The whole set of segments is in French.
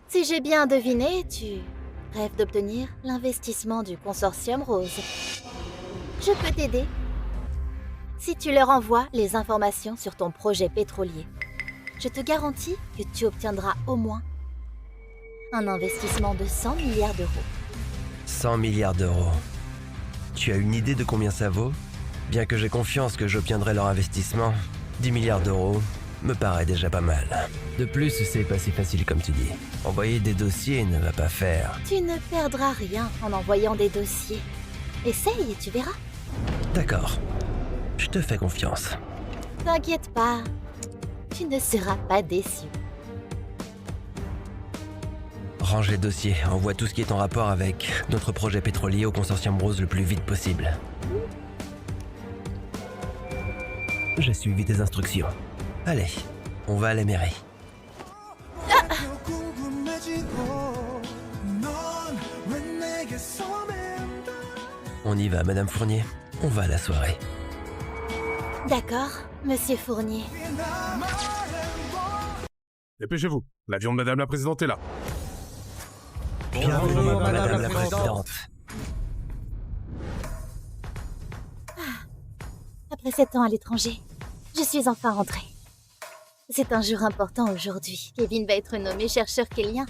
Si j'ai bien deviné, tu rêves d'obtenir l'investissement du consortium Rose. Je peux t'aider. Si tu leur envoies les informations sur ton projet pétrolier, je te garantis que tu obtiendras au moins un investissement de 100 milliards d'euros. 100 milliards d'euros. Tu as une idée de combien ça vaut? Bien que j'ai confiance que j'obtiendrai leur investissement, 10 milliards d'euros me paraît déjà pas mal. De plus, c'est pas si facile comme tu dis. Envoyer des dossiers ne va pas faire. Tu ne perdras rien en envoyant des dossiers. Essaye et tu verras. D'accord. Je te fais confiance. T'inquiète pas, tu ne seras pas déçu. Range les dossiers, envoie tout ce qui est en rapport avec notre projet pétrolier au consortium Rose le plus vite possible. J'ai suivi tes instructions. Allez, on va à la mairie. On y va, Madame Fournier. On va à la soirée. D'accord, Monsieur Fournier. Dépêchez-vous, l'avion de Madame la Présidente est là. Bienvenue, Madame la Présidente. Après 7 ans à l'étranger, je suis enfin rentrée. C'est un jour important aujourd'hui. Kevin va être nommé chercheur kellien.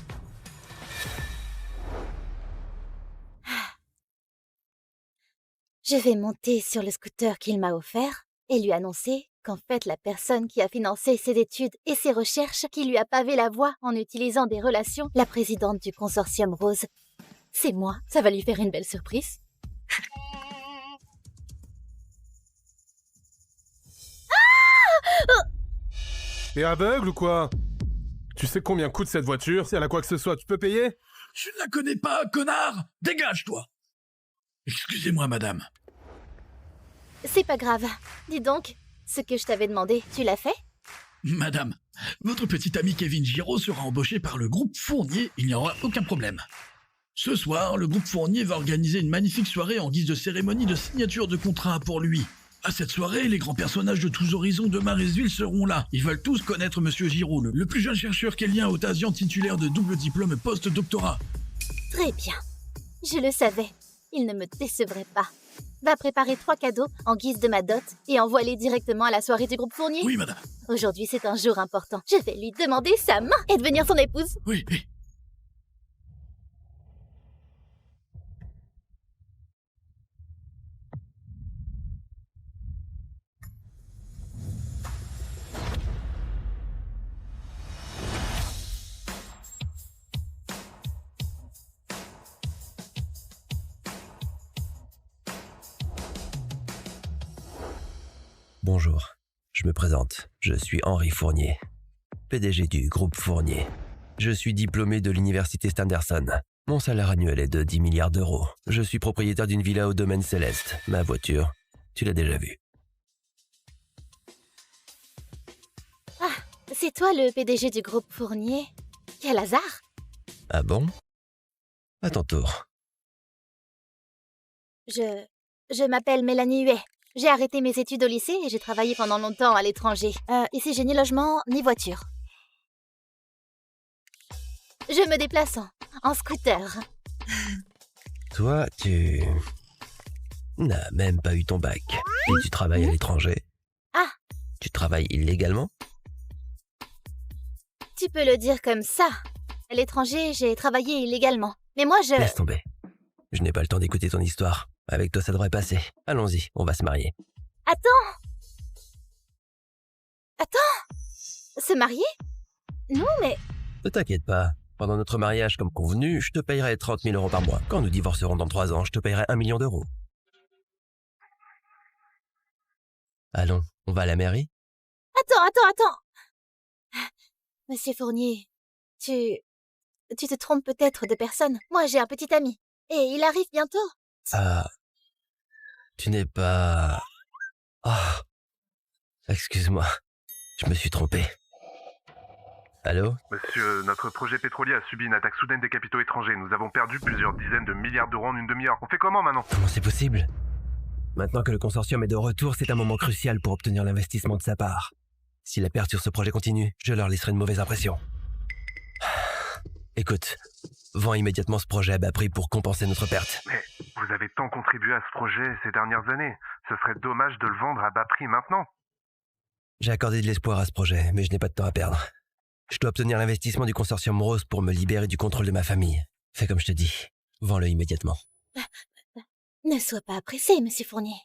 Je vais monter sur le scooter qu'il m'a offert et lui annoncer qu'en fait la personne qui a financé ses études et ses recherches, qui lui a pavé la voie en utilisant des relations, la présidente du consortium Rose, c'est moi. Ça va lui faire une belle surprise. T'es aveugle ou quoi? Tu sais combien coûte cette voiture? Si elle a quoi que ce soit, tu peux payer? Je ne la connais pas, connard! Dégage-toi! Excusez-moi, madame. C'est pas grave. Dis donc, ce que je t'avais demandé, tu l'as fait? Madame, votre petit ami Kevin Giraud sera embauché par le groupe Fournier, il n'y aura aucun problème. Ce soir, le groupe Fournier va organiser une magnifique soirée en guise de cérémonie de signature de contrat pour lui. À cette soirée, les grands personnages de tous horizons de Maresville seront là. Ils veulent tous connaître Monsieur Giraud, le plus jeune chercheur kellien Otasian titulaire de double diplôme post-doctorat. Très bien. Je le savais. Il ne me décevrait pas. Va préparer 3 cadeaux en guise de ma dot et envoie-les directement à la soirée du groupe Fournier. Oui, madame. Aujourd'hui, c'est un jour important. Je vais lui demander sa main et devenir son épouse. Oui, oui. Bonjour, je me présente. Je suis Henri Fournier, PDG du groupe Fournier. Je suis diplômé de l'université Standerson. Mon salaire annuel est de 10 milliards d'euros. Je suis propriétaire d'une villa au domaine céleste. Ma voiture, tu l'as déjà vue. Ah, c'est toi le PDG du groupe Fournier? Quel hasard! Ah bon? À ton tour. Je m'appelle Mélanie Huet. J'ai arrêté mes études au lycée et j'ai travaillé pendant longtemps à l'étranger. Ici, j'ai ni logement, ni voiture. Je me déplace en scooter. Toi, tu n'as même pas eu ton bac. Et tu travailles à l'étranger. Ah! Tu travailles illégalement? Tu peux le dire comme ça. À l'étranger, j'ai travaillé illégalement. Mais moi, Laisse tomber. Je n'ai pas le temps d'écouter ton histoire. Avec toi, ça devrait passer. Allons-y, on va se marier. Attends! Se marier? Non, mais... Ne t'inquiète pas. Pendant notre mariage, comme convenu, je te payerai 30 000 euros par mois. Quand nous divorcerons dans 3 ans, je te payerai 1 million d'euros. Allons, on va à la mairie? Attends! Monsieur Fournier, tu te trompes peut-être de personne. Moi, j'ai un petit ami. Et il arrive bientôt. Ah... Tu n'es pas... Ah... Excuse-moi. Je me suis trompé. Allô? Monsieur, notre projet pétrolier a subi une attaque soudaine des capitaux étrangers. Nous avons perdu plusieurs dizaines de milliards d'euros en une demi-heure. On fait comment maintenant? Comment c'est possible? Maintenant que le consortium est de retour, c'est un moment crucial pour obtenir l'investissement de sa part. Si la perte sur ce projet continue, je leur laisserai une mauvaise impression. Écoute, vends immédiatement ce projet à bas prix pour compenser notre perte. Mais vous avez tant contribué à ce projet ces dernières années. Ce serait dommage de le vendre à bas prix maintenant. J'ai accordé de l'espoir à ce projet, mais je n'ai pas de temps à perdre. Je dois obtenir l'investissement du consortium Rose pour me libérer du contrôle de ma famille. Fais comme je te dis. Vends-le immédiatement. Ne sois pas pressé, Monsieur Fournier.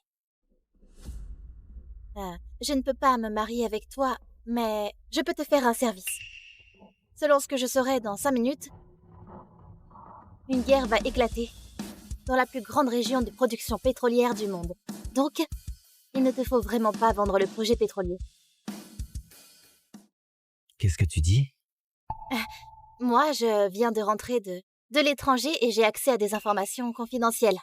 Je ne peux pas me marier avec toi, mais je peux te faire un service. Selon ce que je saurai dans 5 minutes, une guerre va éclater dans la plus grande région de production pétrolière du monde. Donc, il ne te faut vraiment pas vendre le projet pétrolier. Qu'est-ce que tu dis? Moi, je viens de rentrer de l'étranger et j'ai accès à des informations confidentielles.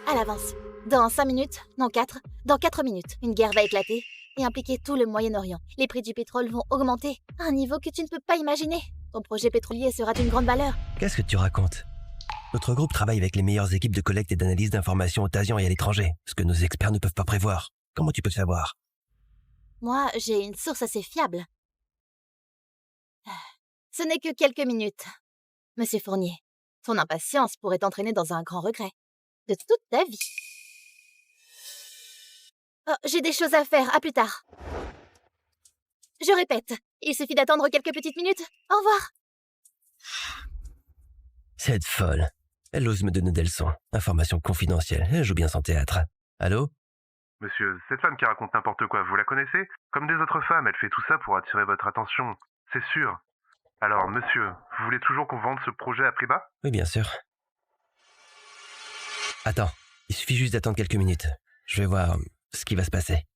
À l'avance. Dans 5 minutes, non 4, dans 4 minutes, une guerre va éclater et impliquer tout le Moyen-Orient. Les prix du pétrole vont augmenter à un niveau que tu ne peux pas imaginer. Ton projet pétrolier sera d'une grande valeur. Qu'est-ce que tu racontes? Notre groupe travaille avec les meilleures équipes de collecte et d'analyse d'informations au Tasian et à l'étranger, ce que nos experts ne peuvent pas prévoir. Comment tu peux le savoir? Moi, j'ai une source assez fiable. Ce n'est que quelques minutes. Monsieur Fournier, ton impatience pourrait t'entraîner dans un grand regret. De toute ta vie. Oh, j'ai des choses à faire, à plus tard. Je répète, il suffit d'attendre quelques petites minutes. Au revoir. Cette folle. Elle ose me donner des leçons. Information confidentielle. Elle joue bien son théâtre. Allô? Monsieur, cette femme qui raconte n'importe quoi, vous la connaissez? Comme des autres femmes, elle fait tout ça pour attirer votre attention. C'est sûr. Alors, monsieur, vous voulez toujours qu'on vende ce projet à prix bas? Oui, bien sûr. Attends, il suffit juste d'attendre quelques minutes. Je vais voir ce qui va se passer.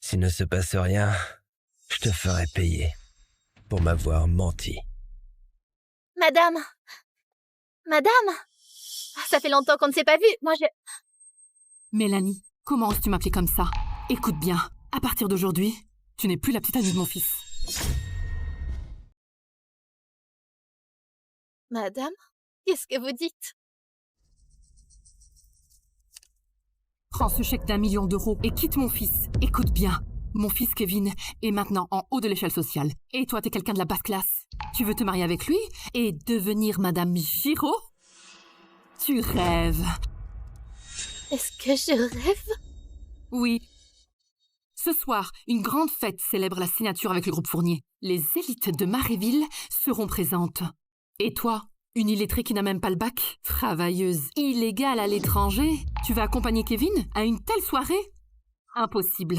S'il ne se passe rien, je te ferai payer pour m'avoir menti. Madame. Ça fait longtemps qu'on ne s'est pas vu. Moi, je... Mélanie, comment oses-tu m'appeler comme ça? Écoute bien, à partir d'aujourd'hui, tu n'es plus la petite amie de mon fils. Madame, qu'est-ce que vous dites? Prends ce chèque d'1 million d'euros et quitte mon fils. Écoute bien, mon fils Kevin est maintenant en haut de l'échelle sociale. Et toi, t'es quelqu'un de la basse classe. Tu veux te marier avec lui et devenir Madame Giraud? Tu rêves. Est-ce que je rêve? Oui. Ce soir, une grande fête célèbre la signature avec le groupe Fournier. Les élites de Maréville seront présentes. Et toi, une illettrée qui n'a même pas le bac, travailleuse illégale à l'étranger, tu vas accompagner Kevin à une telle soirée? Impossible.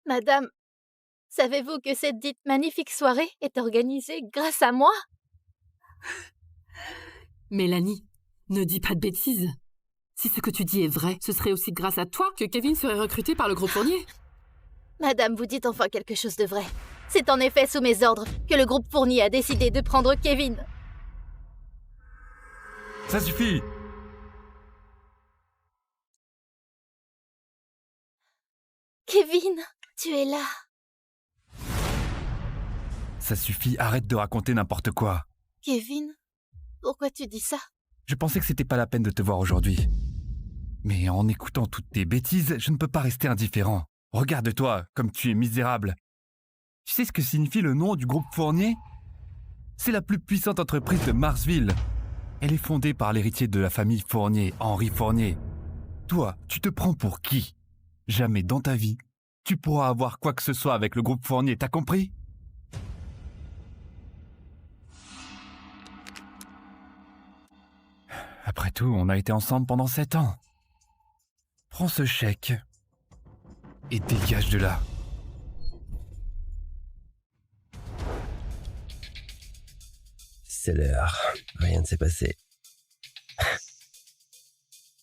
Madame, savez-vous que cette dite magnifique soirée est organisée grâce à moi? Mélanie, ne dis pas de bêtises. Si ce que tu dis est vrai, ce serait aussi grâce à toi que Kevin serait recruté par le groupe Fournier. Madame, vous dites enfin quelque chose de vrai. C'est en effet sous mes ordres que le groupe Fournier a décidé de prendre Kevin. Ça suffit! Kevin, tu es là. Ça suffit, arrête de raconter n'importe quoi. Kevin, pourquoi tu dis ça? Je pensais que c'était pas la peine de te voir aujourd'hui. Mais en écoutant toutes tes bêtises, je ne peux pas rester indifférent. Regarde-toi, comme tu es misérable. Tu sais ce que signifie le nom du groupe Fournier? C'est la plus puissante entreprise de Marsville. Elle est fondée par l'héritier de la famille Fournier, Henri Fournier. Toi, tu te prends pour qui? Jamais dans ta vie, tu pourras avoir quoi que ce soit avec le groupe Fournier, t'as compris? Après tout, on a été ensemble pendant 7 ans. Prends ce chèque et dégage de là. C'est l'heure. Rien ne s'est passé.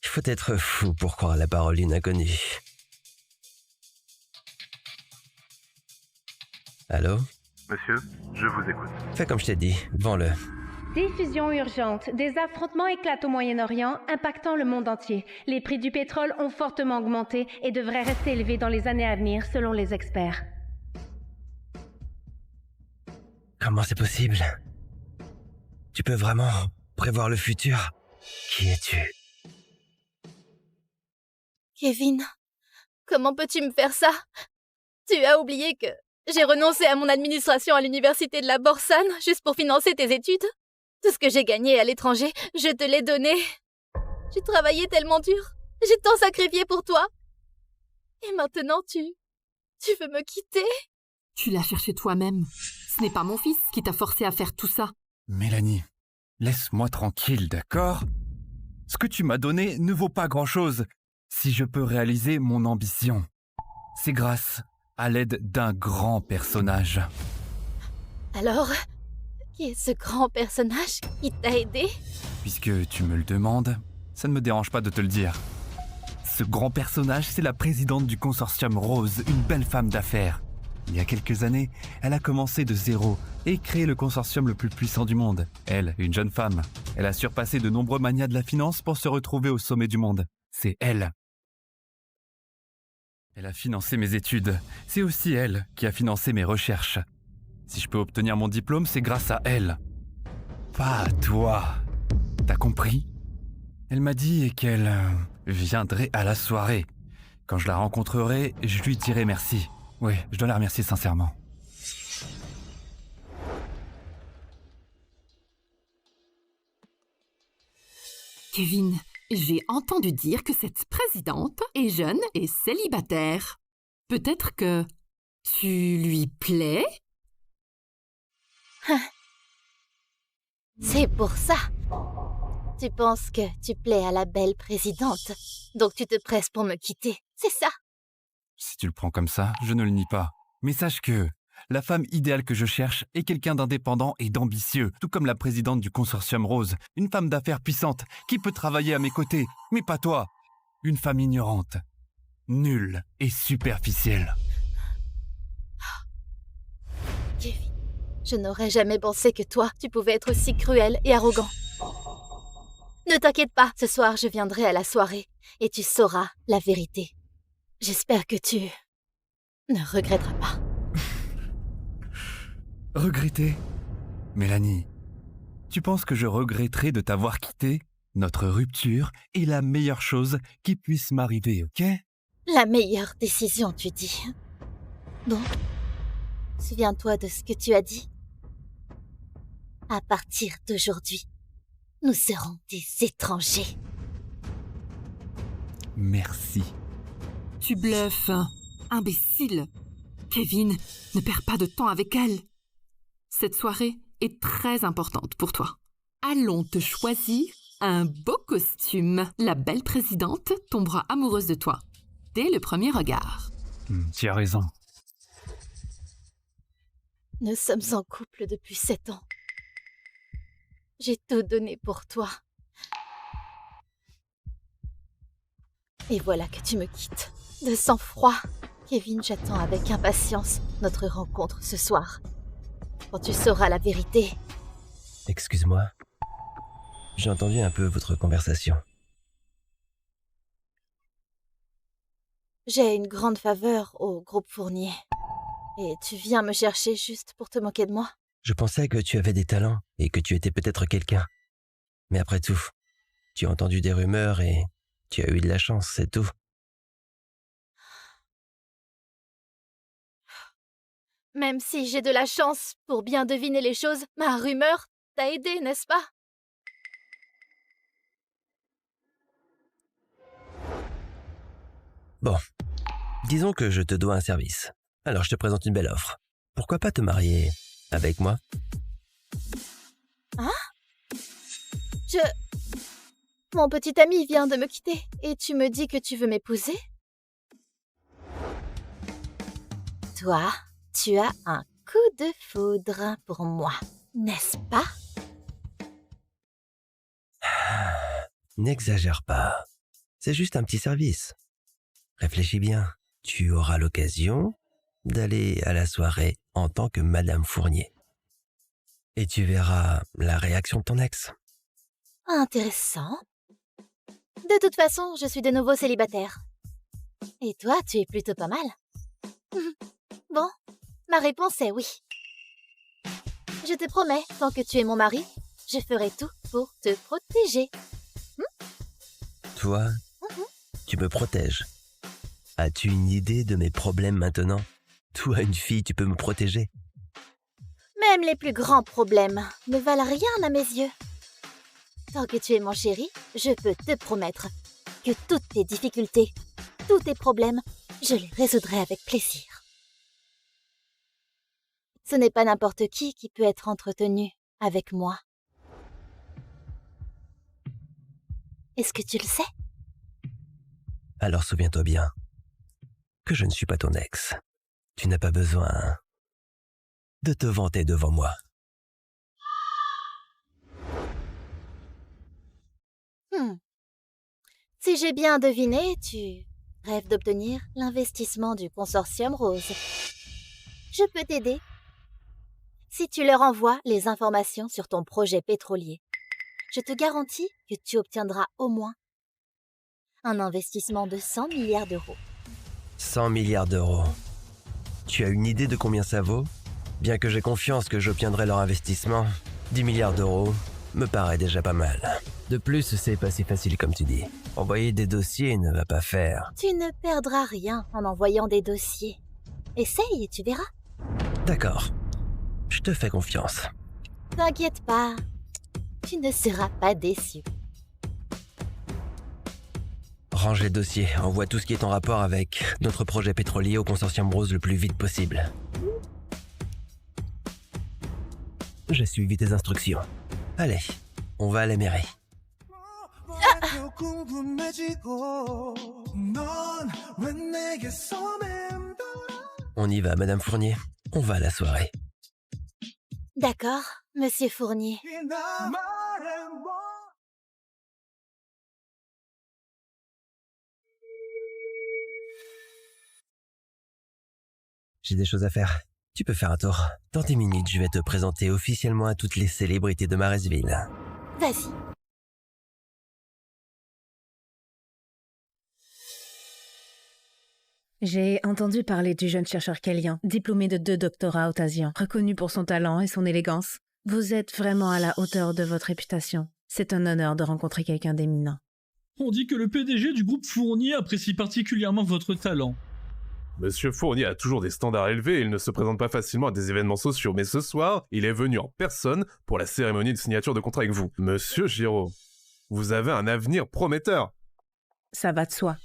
Il faut être fou pour croire à la parole d'une inconnue. Allô? Monsieur, je vous écoute. Fais comme je t'ai dit, vends-le. Diffusion urgente. Des affrontements éclatent au Moyen-Orient, impactant le monde entier. Les prix du pétrole ont fortement augmenté et devraient rester élevés dans les années à venir, selon les experts. Comment c'est possible? Tu peux vraiment prévoir le futur? Qui es-tu? Kevin, comment peux-tu me faire ça? Tu as oublié que j'ai renoncé à mon administration à l'université de la Borsane juste pour financer tes études? Tout ce que j'ai gagné à l'étranger, je te l'ai donné. J'ai travaillé tellement dur. J'ai tant sacrifié pour toi. Et maintenant, tu veux me quitter? Tu l'as cherché toi-même. Ce n'est pas mon fils qui t'a forcé à faire tout ça. Mélanie, laisse-moi tranquille, d'accord? Ce que tu m'as donné ne vaut pas grand-chose si je peux réaliser mon ambition. C'est grâce à l'aide d'un grand personnage. Alors, qui est ce grand personnage qui t'a aidé? Puisque tu me le demandes, ça ne me dérange pas de te le dire. Ce grand personnage, c'est la présidente du consortium Rose, une belle femme d'affaires. Il y a quelques années, elle a commencé de zéro et créé le consortium le plus puissant du monde. Elle, une jeune femme, elle a surpassé de nombreux manias de la finance pour se retrouver au sommet du monde. C'est elle. Elle a financé mes études. C'est aussi elle qui a financé mes recherches. Si je peux obtenir mon diplôme, c'est grâce à elle. Pas à toi. T'as compris? Elle m'a dit qu'elle viendrait à la soirée. Quand je la rencontrerai, je lui dirai merci. Oui, je dois la remercier sincèrement. Kevin, j'ai entendu dire que cette présidente est jeune et célibataire. Peut-être que tu lui plais? C'est pour ça. Tu penses que tu plais à la belle présidente, donc tu te presses pour me quitter, c'est ça? Si tu le prends comme ça, je ne le nie pas. Mais sache que la femme idéale que je cherche est quelqu'un d'indépendant et d'ambitieux, tout comme la présidente du consortium Rose, une femme d'affaires puissante qui peut travailler à mes côtés, mais pas toi. Une femme ignorante, nulle et superficielle. Kevin, je n'aurais jamais pensé que toi, tu pouvais être aussi cruel et arrogant. Ne t'inquiète pas, ce soir je viendrai à la soirée et tu sauras la vérité. J'espère que tu ne regretteras pas. Regretter? Mélanie, tu penses que je regretterai de t'avoir quitté? Notre rupture est la meilleure chose qui puisse m'arriver, ok? La meilleure décision, tu dis. Bon, souviens-toi de ce que tu as dit. À partir d'aujourd'hui, nous serons des étrangers. Merci. Tu bluffes, imbécile. Kevin, ne perds pas de temps avec elle. Cette soirée est très importante pour toi. Allons te choisir un beau costume. La belle présidente tombera amoureuse de toi dès le premier regard. Tu as raison. Nous sommes en couple depuis 7 ans. J'ai tout donné pour toi. Et voilà que tu me quittes. De sang-froid. Kevin, j'attends avec impatience notre rencontre ce soir. Quand tu sauras la vérité. Excuse-moi. J'ai entendu un peu votre conversation. J'ai une grande faveur au groupe Fournier. Et tu viens me chercher juste pour te moquer de moi? Je pensais que tu avais des talents et que tu étais peut-être quelqu'un. Mais après tout, tu as entendu des rumeurs et tu as eu de la chance, c'est tout. Même si j'ai de la chance pour bien deviner les choses, ma rumeur t'a aidé, n'est-ce pas? Bon, disons que je te dois un service. Alors je te présente une belle offre. Pourquoi pas te marier avec moi? Hein? Mon petit ami vient de me quitter et tu me dis que tu veux m'épouser? Toi, tu as un coup de foudre pour moi, n'est-ce pas? N'exagère pas. C'est juste un petit service. Réfléchis bien. Tu auras l'occasion d'aller à la soirée en tant que Madame Fournier. Et tu verras la réaction de ton ex. Intéressant. De toute façon, je suis de nouveau célibataire. Et toi, tu es plutôt pas mal. Bon, ma réponse est oui. Je te promets, tant que tu es mon mari, je ferai tout pour te protéger. Toi, tu me protèges. As-tu une idée de mes problèmes maintenant? Toi, une fille, tu peux me protéger. Même les plus grands problèmes ne valent rien à mes yeux. Tant que tu es mon chéri, je peux te promettre que toutes tes difficultés, tous tes problèmes, je les résoudrai avec plaisir. Ce n'est pas n'importe qui peut être entretenu avec moi. Est-ce que tu le sais? Alors souviens-toi bien que je ne suis pas ton ex. Tu n'as pas besoin de te vanter devant moi. Si j'ai bien deviné, tu rêves d'obtenir l'investissement du consortium Rose. Je peux t'aider si tu leur envoies les informations sur ton projet pétrolier. Je te garantis que tu obtiendras au moins un investissement de 100 milliards d'euros. 100 milliards d'euros. Tu as une idée de combien ça vaut? Bien que j'ai confiance que j'obtiendrai leur investissement, 10 milliards d'euros me paraît déjà pas mal. De plus, c'est pas si facile comme tu dis. Envoyer des dossiers ne va pas faire. Tu ne perdras rien en envoyant des dossiers. Essaye et tu verras. D'accord. Je te fais confiance. T'inquiète pas, tu ne seras pas déçu. Range les dossiers, envoie tout ce qui est en rapport avec notre projet pétrolier au consortium Rose le plus vite possible. J'ai suivi tes instructions. Allez, on va à la mairie. On y va, Madame Fournier. On va à la soirée. D'accord, Monsieur Fournier. J'ai des choses à faire. Tu peux faire un tour. Dans 10 minutes, je vais te présenter officiellement à toutes les célébrités de Maresville. Vas-y. J'ai entendu parler du jeune chercheur Kellyan, diplômé de 2 doctorats au Tasian, reconnu pour son talent et son élégance. Vous êtes vraiment à la hauteur de votre réputation. C'est un honneur de rencontrer quelqu'un d'éminent. On dit que le PDG du groupe Fournier apprécie particulièrement votre talent. Monsieur Fournier a toujours des standards élevés et il ne se présente pas facilement à des événements sociaux. Mais ce soir, il est venu en personne pour la cérémonie de signature de contrat avec vous. Monsieur Giraud, vous avez un avenir prometteur. Ça va de soi.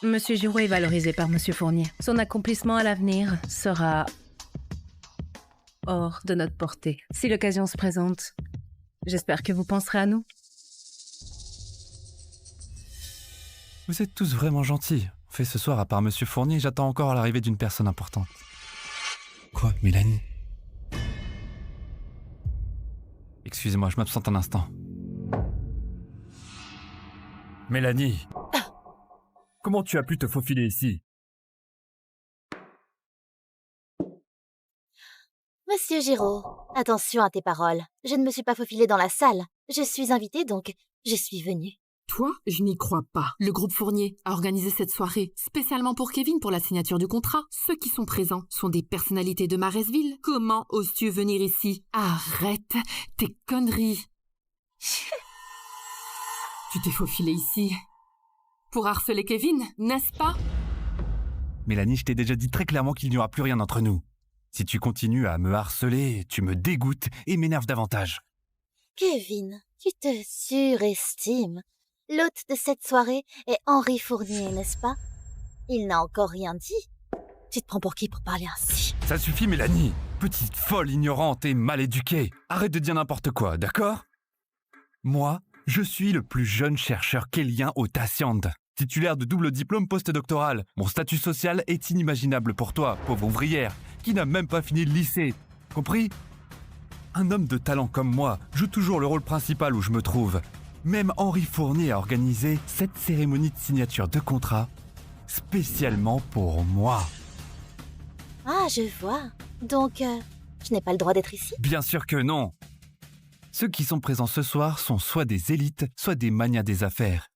Monsieur Giraud est valorisé par Monsieur Fournier. Son accomplissement à l'avenir sera hors de notre portée. Si l'occasion se présente, j'espère que vous penserez à nous. Vous êtes tous vraiment gentils. En fait, ce soir, à part Monsieur Fournier, j'attends encore l'arrivée d'une personne importante. Quoi, Mélanie? Excusez-moi, je m'absente un instant. Mélanie! Comment tu as pu te faufiler ici? Monsieur Giraud, attention à tes paroles. Je ne me suis pas faufilée dans la salle. Je suis invitée, donc je suis venue. Toi, je n'y crois pas. Le groupe Fournier a organisé cette soirée spécialement pour Kevin pour la signature du contrat. Ceux qui sont présents sont des personnalités de Maresville. Comment oses-tu venir ici? Arrête tes conneries. Tu t'es faufilé ici pour harceler Kevin, n'est-ce pas? Mélanie, je t'ai déjà dit très clairement qu'il n'y aura plus rien entre nous. Si tu continues à me harceler, tu me dégoûtes et m'énerves davantage. Kevin, tu te surestimes. L'hôte de cette soirée est Henri Fournier, n'est-ce pas? Il n'a encore rien dit. Tu te prends pour qui pour parler ainsi? Ça suffit, Mélanie. Petite folle, ignorante et mal éduquée. Arrête de dire n'importe quoi, d'accord? Moi, je suis le plus jeune chercheur kellyan au Tasiand. Titulaire de double diplôme postdoctoral. Mon statut social est inimaginable pour toi, pauvre ouvrière, qui n'a même pas fini le lycée. Compris? Un homme de talent comme moi joue toujours le rôle principal où je me trouve. Même Henri Fournier a organisé cette cérémonie de signature de contrat spécialement pour moi. Ah, je vois. Donc, je n'ai pas le droit d'être ici? Bien sûr que non. Ceux qui sont présents ce soir sont soit des élites, soit des magnats des affaires.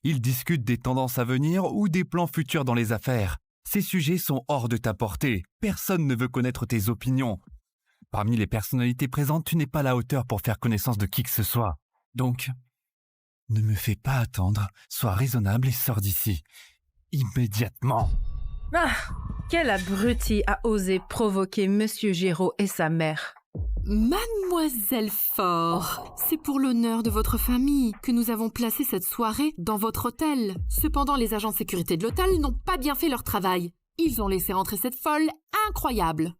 Ils discutent des tendances à venir ou des plans futurs dans les affaires. Ces sujets sont hors de ta portée. Personne ne veut connaître tes opinions. Parmi les personnalités présentes, tu n'es pas à la hauteur pour faire connaissance de qui que ce soit. Donc, ne me fais pas attendre, sois raisonnable et sors d'ici. Immédiatement. Ah, quel abruti a osé provoquer Monsieur Giraud et sa mère. Mademoiselle Faure, c'est pour l'honneur de votre famille que nous avons placé cette soirée dans votre hôtel. Cependant, les agents de sécurité de l'hôtel n'ont pas bien fait leur travail. Ils ont laissé rentrer cette folle incroyable.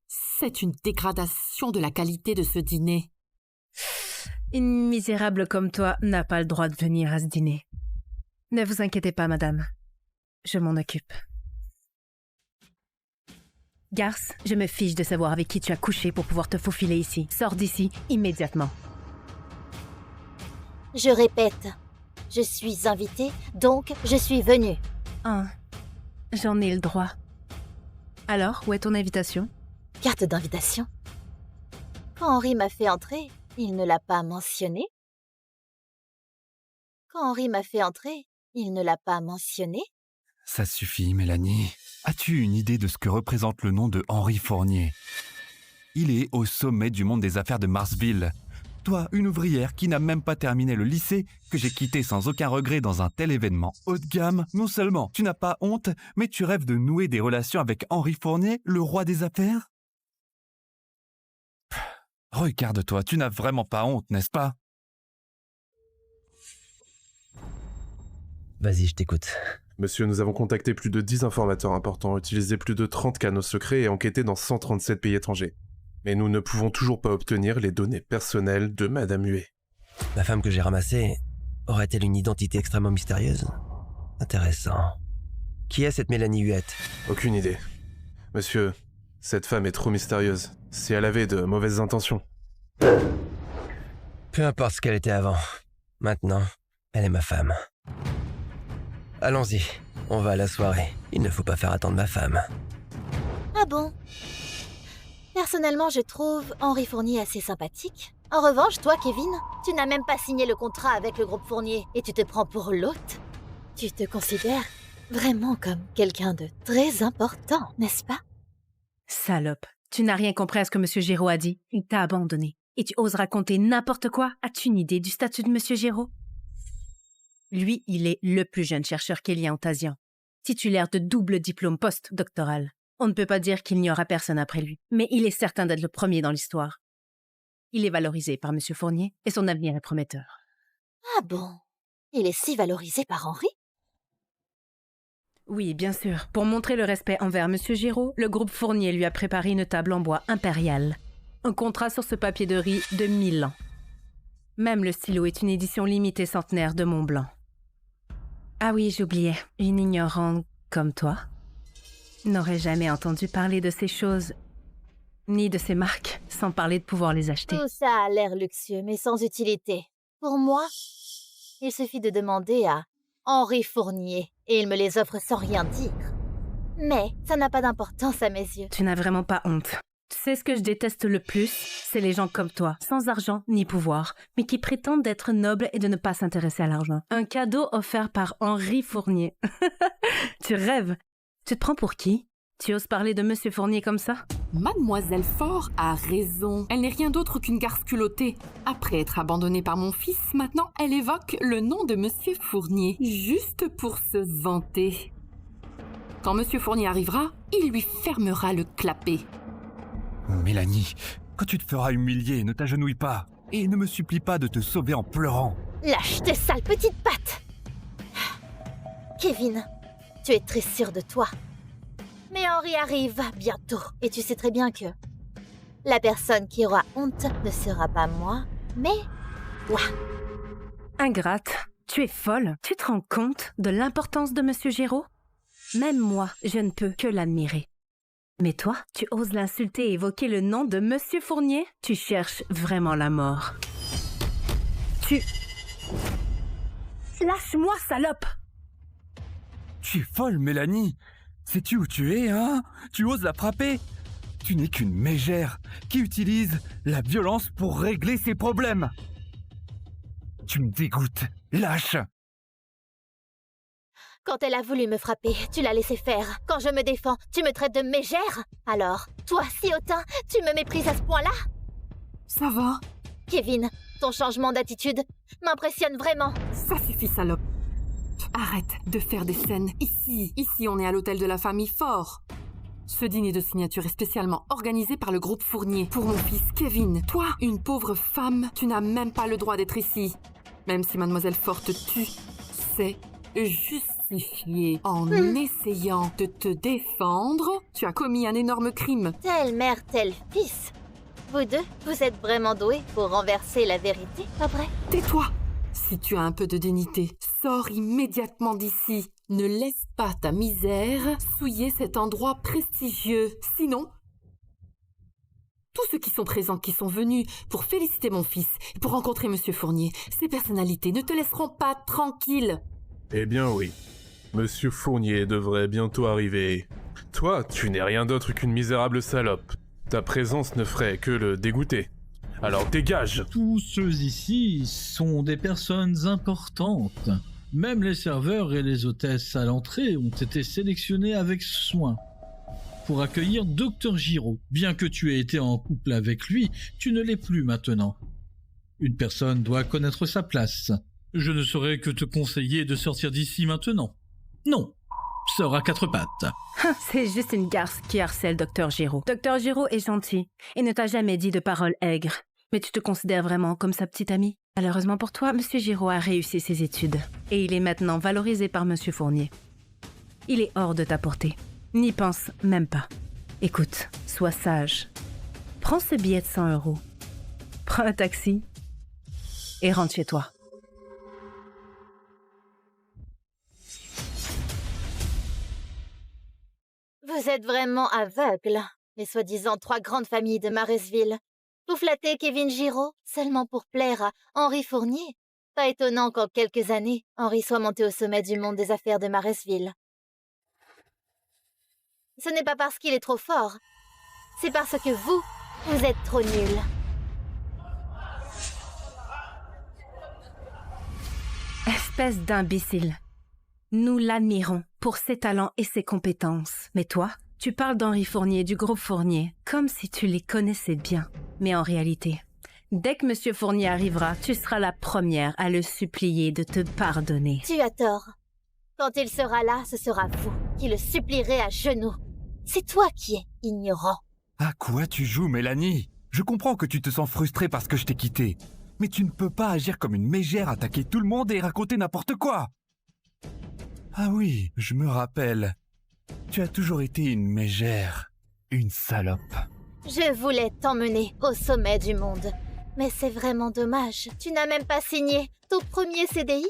C'est une dégradation de la qualité de ce dîner. Une misérable comme toi n'a pas le droit de venir à ce dîner. Ne vous inquiétez pas, madame. Je m'en occupe. Garce, je me fiche de savoir avec qui tu as couché pour pouvoir te faufiler ici. Sors d'ici immédiatement. Je répète, je suis invitée, donc je suis venue. Ah, j'en ai le droit. Alors, où est ton invitation? Carte d'invitation. Quand Henri m'a fait entrer, il ne l'a pas mentionné. Ça suffit, Mélanie. As-tu une idée de ce que représente le nom de Henri Fournier? Il est au sommet du monde des affaires de Marsville. Toi, une ouvrière qui n'a même pas terminé le lycée, que j'ai quitté sans aucun regret dans un tel événement haut de gamme, non seulement tu n'as pas honte, mais tu rêves de nouer des relations avec Henri Fournier, le roi des affaires? Regarde-toi, tu n'as vraiment pas honte, n'est-ce pas? Vas-y, je t'écoute. Monsieur, nous avons contacté plus de 10 informateurs importants, utilisé plus de 30 canaux secrets et enquêté dans 137 pays étrangers. Mais nous ne pouvons toujours pas obtenir les données personnelles de Madame Huet. La femme que j'ai ramassée aurait-elle une identité extrêmement mystérieuse? Intéressant. Qui est cette Mélanie Huette? Aucune idée. Monsieur, cette femme est trop mystérieuse. Si elle avait de mauvaises intentions. Peu importe ce qu'elle était avant. Maintenant, elle est ma femme. Allons-y, on va à la soirée. Il ne faut pas faire attendre ma femme. Ah bon? Personnellement, je trouve Henri Fournier assez sympathique. En revanche, toi, Kevin, tu n'as même pas signé le contrat avec le groupe Fournier et tu te prends pour l'hôte. Tu te considères vraiment comme quelqu'un de très important, n'est-ce pas? Salope, tu n'as rien compris à ce que Monsieur Giraud a dit. Il t'a abandonné. Et tu oses raconter n'importe quoi? As-tu une idée du statut de Monsieur Giraud? Lui, il est le plus jeune chercheur kélien ontasian, titulaire de double diplôme post-doctoral. On ne peut pas dire qu'il n'y aura personne après lui, mais il est certain d'être le premier dans l'histoire. Il est valorisé par Monsieur Fournier et son avenir est prometteur. Ah bon? Il est si valorisé par Henri? Oui, bien sûr. Pour montrer le respect envers Monsieur Giraud, le groupe Fournier lui a préparé une table en bois impériale. Un contrat sur ce papier de riz de 1000 ans. Même le stylo est une édition limitée centenaire de Montblanc. Ah oui, j'oubliais. Une ignorante comme toi n'aurait jamais entendu parler de ces choses, ni de ces marques, sans parler de pouvoir les acheter. Tout ça a l'air luxueux, mais sans utilité. Pour moi, il suffit de demander à Henri Fournier, et il me les offre sans rien dire. Mais ça n'a pas d'importance à mes yeux. Tu n'as vraiment pas honte. Tu sais ce que je déteste le plus? C'est les gens comme toi, sans argent ni pouvoir, mais qui prétendent d'être nobles et de ne pas s'intéresser à l'argent. Un cadeau offert par Henri Fournier. Tu rêves? Tu te prends pour qui? Tu oses parler de Monsieur Fournier comme ça? Mademoiselle Faure a raison. Elle n'est rien d'autre qu'une garce culottée. Après être abandonnée par mon fils, maintenant elle évoque le nom de Monsieur Fournier, juste pour se vanter. Quand Monsieur Fournier arrivera, il lui fermera le clapet. Mélanie, quand tu te feras humilier, ne t'agenouille pas. Et ne me supplie pas de te sauver en pleurant. Lâche tes sales petites pattes! Kevin, tu es très sûr de toi. Mais Henri arrive bientôt, et tu sais très bien que la personne qui aura honte ne sera pas moi, mais toi. Ingrate, tu es folle. Tu te rends compte de l'importance de Monsieur Giraud? Même moi, je ne peux que l'admirer. Mais toi, tu oses l'insulter et évoquer le nom de Monsieur Fournier? Tu cherches vraiment la mort. Lâche-moi, salope! Tu es folle, Mélanie. Sais-tu où tu es, hein? Tu oses la frapper? Tu n'es qu'une mégère qui utilise la violence pour régler ses problèmes. Tu me dégoûtes. Lâche! Quand elle a voulu me frapper, tu l'as laissé faire. Quand je me défends, tu me traites de mégère. Alors, toi, si hautain, tu me méprises à ce point-là? Ça va? Kevin, ton changement d'attitude m'impressionne vraiment. Ça suffit, salope. Arrête de faire des scènes. Ici, on est à l'hôtel de la famille Fort. Ce dîner de signature est spécialement organisé par le groupe Fournier pour mon fils Kevin. Toi, une pauvre femme, tu n'as même pas le droit d'être ici. Même si Mademoiselle Fort te tue, c'est justifié. En essayant de te défendre, tu as commis un énorme crime. Telle mère, tel fils. Vous deux, vous êtes vraiment doués pour renverser la vérité, pas vrai? Tais-toi! Si tu as un peu de dignité, sors immédiatement d'ici. Ne laisse pas ta misère souiller cet endroit prestigieux. Sinon, tous ceux qui sont présents, qui sont venus pour féliciter mon fils et pour rencontrer Monsieur Fournier, ces personnalités ne te laisseront pas tranquille. Eh bien oui. Monsieur Fournier devrait bientôt arriver. Toi, tu n'es rien d'autre qu'une misérable salope. Ta présence ne ferait que le dégoûter. Alors dégage! Tous ceux ici sont des personnes importantes. Même les serveurs et les hôtesses à l'entrée ont été sélectionnés avec soin pour accueillir Dr Giraud. Bien que tu aies été en couple avec lui, tu ne l'es plus maintenant. Une personne doit connaître sa place. Je ne saurais que te conseiller de sortir d'ici maintenant. Non, sors à quatre pattes. C'est juste une garce qui harcèle Dr Giraud. Dr Giraud est gentil et ne t'a jamais dit de paroles aigres. Mais tu te considères vraiment comme sa petite amie? Malheureusement pour toi, Monsieur Giraud a réussi ses études. Et il est maintenant valorisé par Monsieur Fournier. Il est hors de ta portée. N'y pense même pas. Écoute, sois sage. Prends ce billet de 100 €. Prends un taxi et rentre chez toi. Vous êtes vraiment aveugles, les soi-disant 3 grandes familles de Maresville. Vous flattez Kevin Giraud seulement pour plaire à Henri Fournier. Pas étonnant qu'en quelques années, Henri soit monté au sommet du monde des affaires de Maresville. Ce n'est pas parce qu'il est trop fort, c'est parce que vous êtes trop nuls. Espèce d'imbécile. Nous l'admirons pour ses talents et ses compétences. Mais toi, tu parles d'Henri Fournier, du groupe Fournier, comme si tu les connaissais bien. Mais en réalité, dès que Monsieur Fournier arrivera, tu seras la première à le supplier de te pardonner. Tu as tort. Quand il sera là, ce sera vous qui le supplierez à genoux. C'est toi qui es ignorant. À quoi tu joues, Mélanie? Je comprends que tu te sens frustrée parce que je t'ai quitté. Mais tu ne peux pas agir comme une mégère, attaquer tout le monde et raconter n'importe quoi. Ah oui, je me rappelle. Tu as toujours été une mégère, une salope. Je voulais t'emmener au sommet du monde. Mais c'est vraiment dommage. Tu n'as même pas signé ton premier CDI.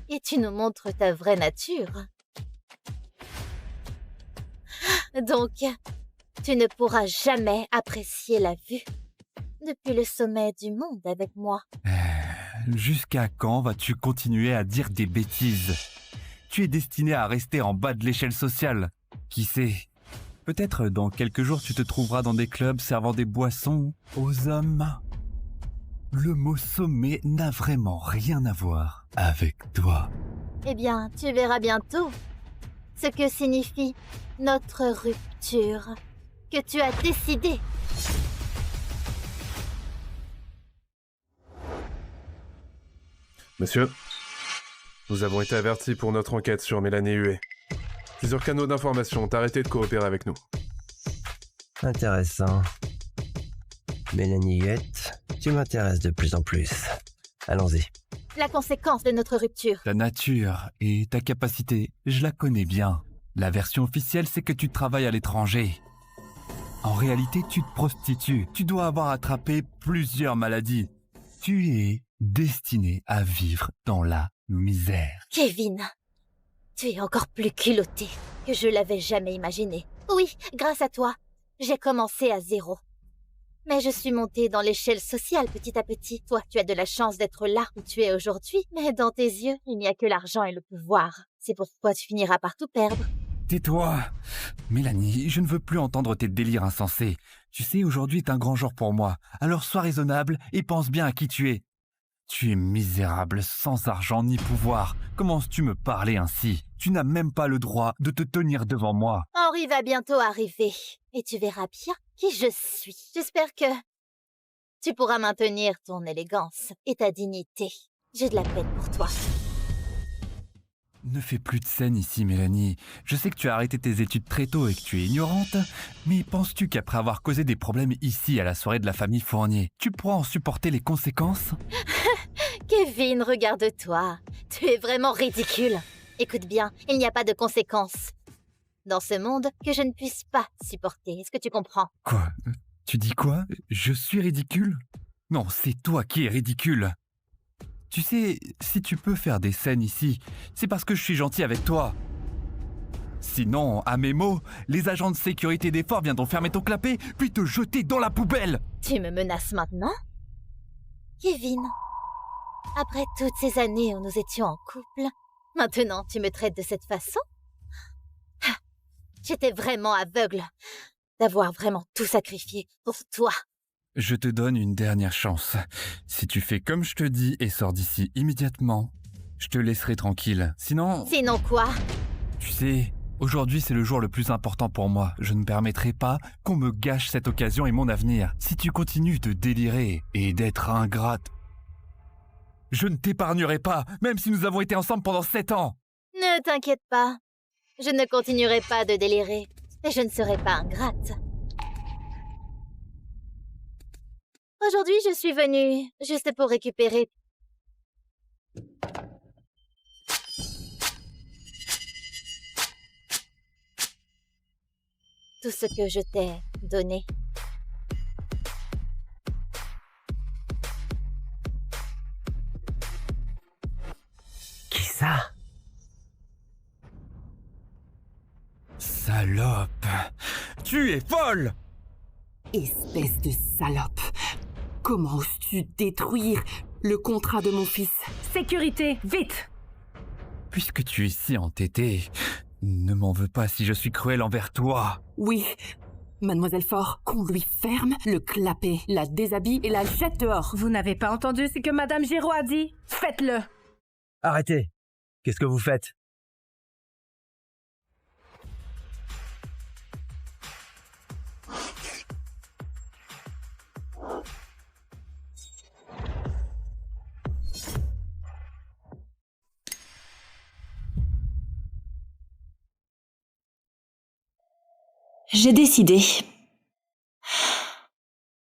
Et tu nous montres ta vraie nature. Donc, tu ne pourras jamais apprécier la vue depuis le sommet du monde avec moi. Jusqu'à quand vas-tu continuer à dire des bêtises? Tu es destiné à rester en bas de l'échelle sociale. Qui sait? Peut-être dans quelques jours tu te trouveras dans des clubs servant des boissons aux hommes. Le mot sommet n'a vraiment rien à voir avec toi. Eh bien, tu verras bientôt ce que signifie notre rupture que tu as décidé. Monsieur, nous avons été avertis pour notre enquête sur Mélanie Huet. Plusieurs canaux d'information ont arrêté de coopérer avec nous. Intéressant. Mélanie Huet, tu m'intéresses de plus en plus. Allons-y. La conséquence de notre rupture. Ta nature et ta capacité, je la connais bien. La version officielle, c'est que tu travailles à l'étranger. En réalité, tu te prostitues. Tu dois avoir attrapé plusieurs maladies. Tu es destiné à vivre dans la misère. Kevin, tu es encore plus culotté que je l'avais jamais imaginé. Oui, grâce à toi, j'ai commencé à zéro. Mais je suis montée dans l'échelle sociale petit à petit. Toi, tu as de la chance d'être là où tu es aujourd'hui. Mais dans tes yeux, il n'y a que l'argent et le pouvoir. C'est pourquoi tu finiras par tout perdre. Tais-toi! Mélanie, je ne veux plus entendre tes délires insensés. Tu sais, aujourd'hui est un grand jour pour moi. Alors sois raisonnable et pense bien à qui tu es. Tu es misérable, sans argent ni pouvoir. Comment oses-tu me parler ainsi? Tu n'as même pas le droit de te tenir devant moi. Henri va bientôt arriver. Et tu verras bien qui je suis. J'espère que tu pourras maintenir ton élégance et ta dignité. J'ai de la peine pour toi. Ne fais plus de scène ici, Mélanie. Je sais que tu as arrêté tes études très tôt et que tu es ignorante, mais penses-tu qu'après avoir causé des problèmes ici à la soirée de la famille Fournier, tu pourras en supporter les conséquences? Kevin, regarde-toi. Tu es vraiment ridicule. Écoute bien, il n'y a pas de conséquences dans ce monde que je ne puisse pas supporter. Est-ce que tu comprends? Quoi? Tu dis quoi? Je suis ridicule? Non, c'est toi qui es ridicule. Tu sais, si tu peux faire des scènes ici, c'est parce que je suis gentil avec toi. Sinon, à mes mots, les agents de sécurité des forts viendront fermer ton clapet, puis te jeter dans la poubelle. Tu me menaces maintenant? Kevin, après toutes ces années où nous étions en couple, maintenant tu me traites de cette façon? Ah, j'étais vraiment aveugle d'avoir vraiment tout sacrifié pour toi. Je te donne une dernière chance. Si tu fais comme je te dis et sors d'ici immédiatement, je te laisserai tranquille. Sinon... Sinon quoi? Tu sais, aujourd'hui c'est le jour le plus important pour moi. Je ne permettrai pas qu'on me gâche cette occasion et mon avenir. Si tu continues de délirer et d'être ingrate, je ne t'épargnerai pas, même si nous avons été ensemble pendant 7 ans. Ne t'inquiète pas. Je ne continuerai pas de délirer. Et je ne serai pas ingrate. Aujourd'hui, je suis venue juste pour récupérer... tout ce que je t'ai donné. Qui ça? Salope. Tu es folle! Espèce de salope. Comment oses-tu détruire le contrat de mon fils? Sécurité, vite! Puisque tu es si entêtée, ne m'en veux pas si je suis cruel envers toi. Oui, Mademoiselle Fort, qu'on lui ferme le clapet, la déshabille et la jette dehors. Vous n'avez pas entendu ce que Madame Giraud a dit? Faites-le! Arrêtez! Qu'est-ce que vous faites? J'ai décidé.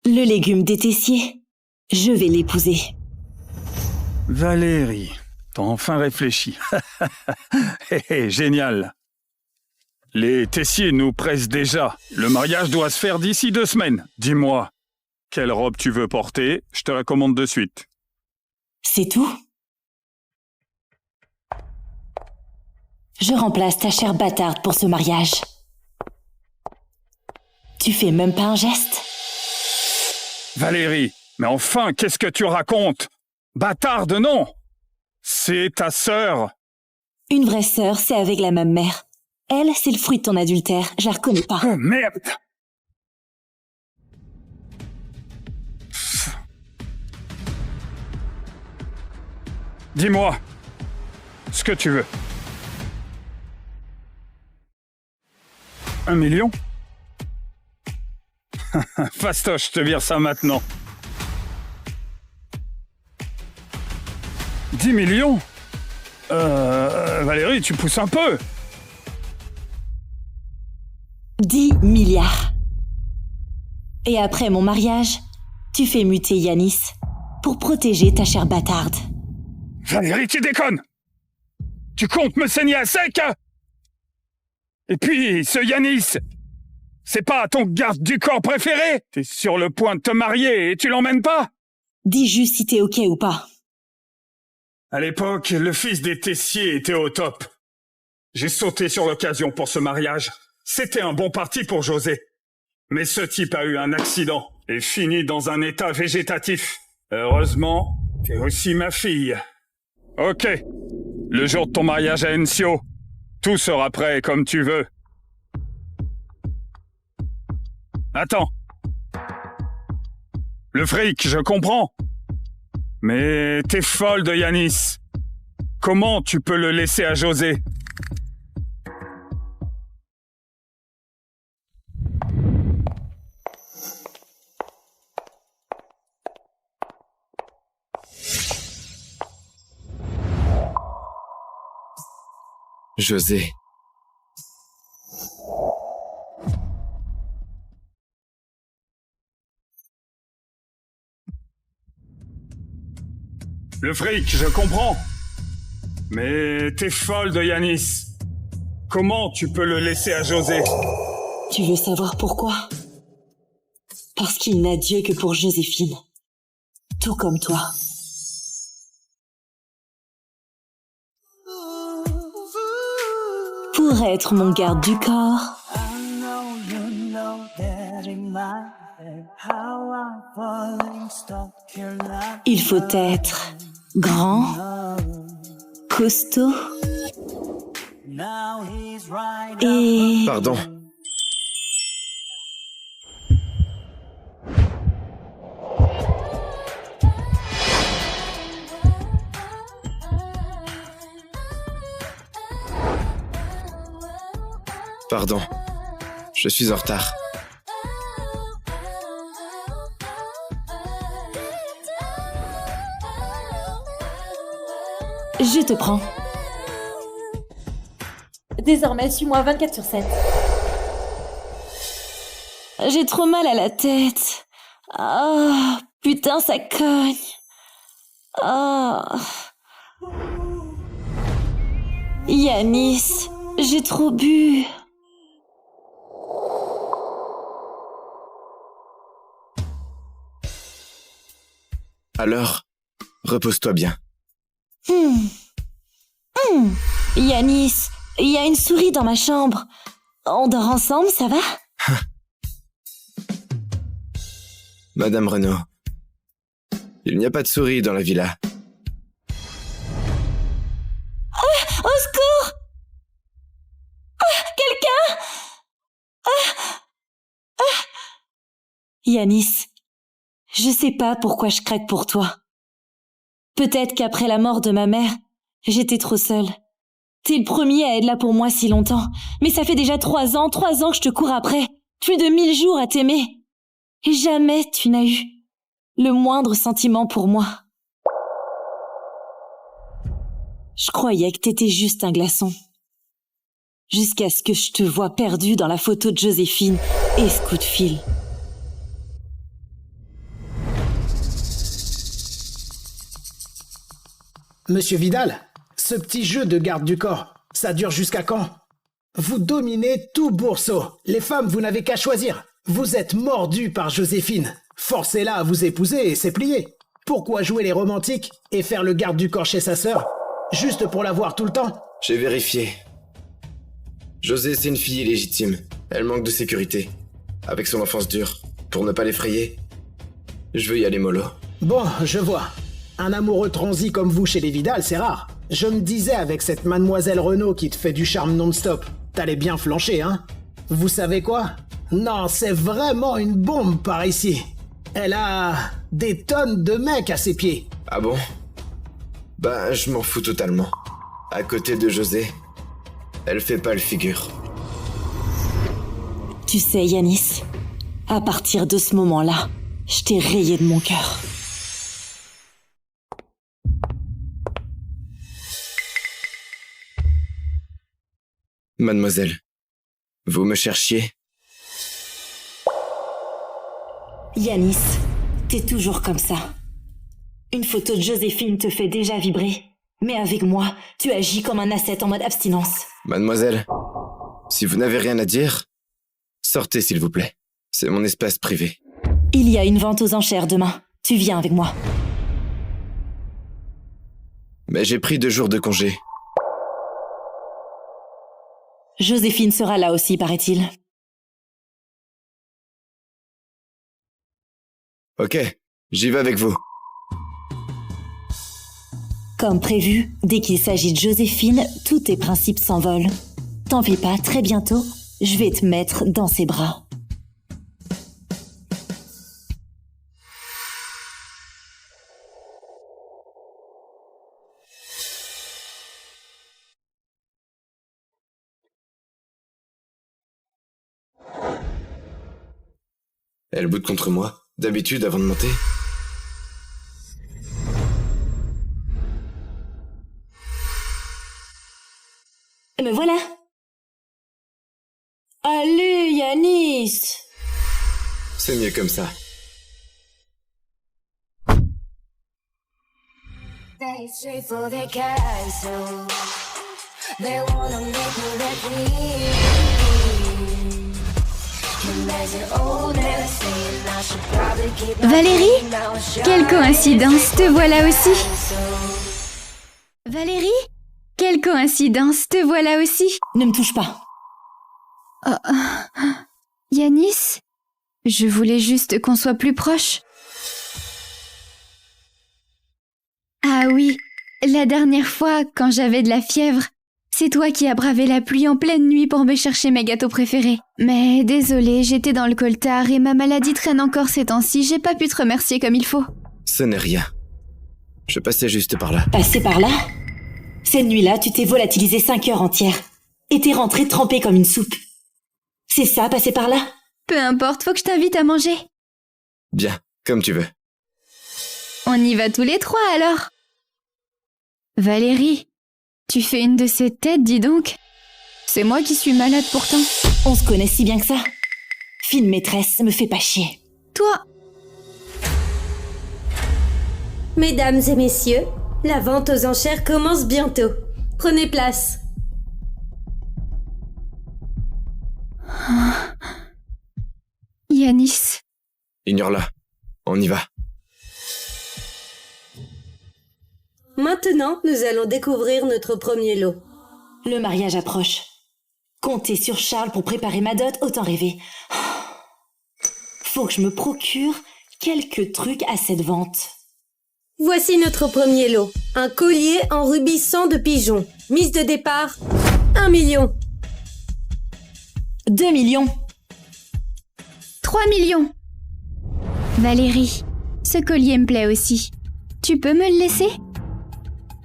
Le légume des Tessiers, je vais l'épouser. Valérie, t'as enfin réfléchi. Génial. Les Tessiers nous pressent déjà. Le mariage doit se faire d'ici 2 semaines. Dis-moi, quelle robe tu veux porter? Je te la commande de suite. C'est tout? Je remplace ta chère bâtarde pour ce mariage. Tu fais même pas un geste? Valérie, mais enfin, qu'est-ce que tu racontes? Bâtarde, non! C'est ta sœur. Une vraie sœur, c'est avec la même mère. Elle, c'est le fruit de ton adultère, je la reconnais pas. Oh, merde! Dis-moi ce que tu veux. 1 million? Fastoche, je te vire ça maintenant. 10 millions? Valérie, tu pousses un peu. 10 milliards. Et après mon mariage, tu fais muter Yanis pour protéger ta chère bâtarde. Valérie, tu déconnes! Tu comptes me saigner à sec? Et puis, ce Yanis, c'est pas ton garde du corps préféré? T'es sur le point de te marier et tu l'emmènes pas? Dis juste si t'es ok ou pas. À l'époque, le fils des Tessiers était au top. J'ai sauté sur l'occasion pour ce mariage. C'était un bon parti pour José. Mais ce type a eu un accident et finit dans un état végétatif. Heureusement, t'es aussi ma fille. Ok. Le jour de ton mariage à Encio, tout sera prêt comme tu veux. Attends. Le fric, je comprends. Mais t'es folle de Yanis. Comment tu peux le laisser à José? José. Le fric, je comprends. Mais t'es folle de Yanis. Comment tu peux le laisser à José? Tu veux savoir pourquoi? Parce qu'il n'a Dieu que pour Joséphine. Tout comme toi. Pour être mon garde du corps, il faut être grand, costaud et... Pardon. Pardon. Je suis en retard. Je te prends. Désormais, suis-moi 24/7. J'ai trop mal à la tête. Ah, putain, ça cogne. Ah. Yanis, j'ai trop bu. Alors, repose-toi bien. Yanis, il y a une souris dans ma chambre. On dort ensemble, ça va? Madame Renaud, il n'y a pas de souris dans la villa. Au secours! Quelqu'un! Yanis, je sais pas pourquoi je craque pour toi. Peut-être qu'après la mort de ma mère, j'étais trop seule. T'es le premier à être là pour moi si longtemps, mais ça fait déjà 3 ans que je te cours après. Plus de 1000 jours à t'aimer. Et jamais tu n'as eu le moindre sentiment pour moi. Je croyais que t'étais juste un glaçon. Jusqu'à ce que je te voie perdu dans la photo de Joséphine et ce coup de fil. Monsieur Vidal, ce petit jeu de garde du corps, ça dure jusqu'à quand? Vous dominez tout Bourseau. Les femmes, vous n'avez qu'à choisir. Vous êtes mordu par Joséphine. Forcez-la à vous épouser et c'est plié. Pourquoi jouer les romantiques et faire le garde du corps chez sa sœur? Juste pour la voir tout le temps? J'ai vérifié. José, c'est une fille illégitime. Elle manque de sécurité. Avec son enfance dure. Pour ne pas l'effrayer, je veux y aller mollo. Bon, je vois. Un amoureux transi comme vous chez les Vidal, c'est rare. Je me disais avec cette mademoiselle Renaud qui te fait du charme non-stop, t'allais bien flancher, hein? Vous savez quoi? Non, c'est vraiment une bombe par ici. Elle a des tonnes de mecs à ses pieds. Ah bon? Bah, je m'en fous totalement. À côté de José, elle fait pas le figure. Tu sais, Yanis, à partir de ce moment-là, je t'ai rayé de mon cœur. Mademoiselle, vous me cherchiez? Yanis, t'es toujours comme ça. Une photo de Joséphine te fait déjà vibrer. Mais avec moi, tu agis comme un ascète en mode abstinence. Mademoiselle, si vous n'avez rien à dire, sortez s'il vous plaît. C'est mon espace privé. Il y a une vente aux enchères demain. Tu viens avec moi. Mais j'ai pris 2 jours de congé. Joséphine sera là aussi, paraît-il. Ok, j'y vais avec vous. Comme prévu, dès qu'il s'agit de Joséphine, tous tes principes s'envolent. T'en fais pas, très bientôt, je vais te mettre dans ses bras. Elle boude contre moi, d'habitude avant de monter. Me mieux comme ça. Valérie? Quelle coïncidence, te voilà aussi. Valérie? Quelle coïncidence, te voilà aussi. Ne me touche pas. Yanis? Je voulais juste qu'on soit plus proches. Ah oui, la dernière fois, quand j'avais de la fièvre, c'est toi qui as bravé la pluie en pleine nuit pour me chercher mes gâteaux préférés. Mais désolée, j'étais dans le coltard et ma maladie traîne encore ces temps-ci, j'ai pas pu te remercier comme il faut. Ce n'est rien. Je passais juste par là. Passer par là? Cette nuit-là, tu t'es volatilisé 5 heures entières. Et t'es rentré trempé comme une soupe. C'est ça, passer par là? Peu importe, faut que je t'invite à manger. Bien, comme tu veux. On y va tous les trois alors. Valérie, tu fais une de ces têtes, dis donc. C'est moi qui suis malade pourtant. On se connaît si bien que ça. Fine maîtresse, me fais pas chier. Toi. Mesdames et messieurs, la vente aux enchères commence bientôt. Prenez place. Yanis. Ignore-la. On y va. Maintenant, nous allons découvrir notre premier lot. Le mariage approche. Compter sur Charles pour préparer ma dot, autant rêver. Faut que je me procure quelques trucs à cette vente. Voici notre premier lot. Un collier en rubis sang de pigeon. Mise de départ, 1 million. 2 millions. 3 millions. Valérie, ce collier me plaît aussi. Tu peux me le laisser?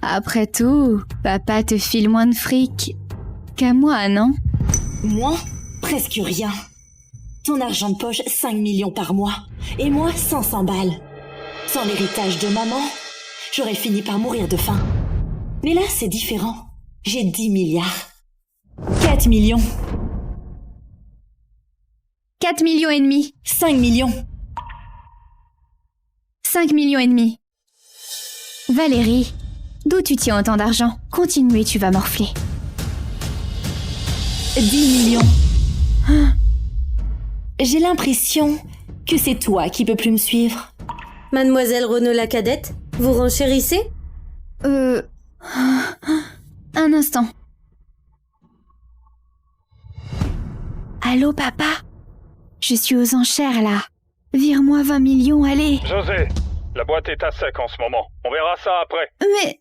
Après tout, papa te file moins de fric qu'à moi, non? Moi? Presque rien. Ton argent de poche, 5 millions par mois. Et moi, 500 balles. Sans l'héritage de maman, j'aurais fini par mourir de faim. Mais là, c'est différent. J'ai 10 milliards. 4 millions. 4 millions et demi. 5 millions. 5 millions et demi. Valérie, d'où tu tiens autant d'argent? Continue et tu vas morfler. 10 millions. J'ai l'impression que c'est toi qui peux plus me suivre. Mademoiselle Renaud la cadette, vous renchérissez? Un instant. Allô, papa? Je suis aux enchères, là. Vire-moi 20 millions, allez. José, la boîte est à sec en ce moment. On verra ça après. Mais...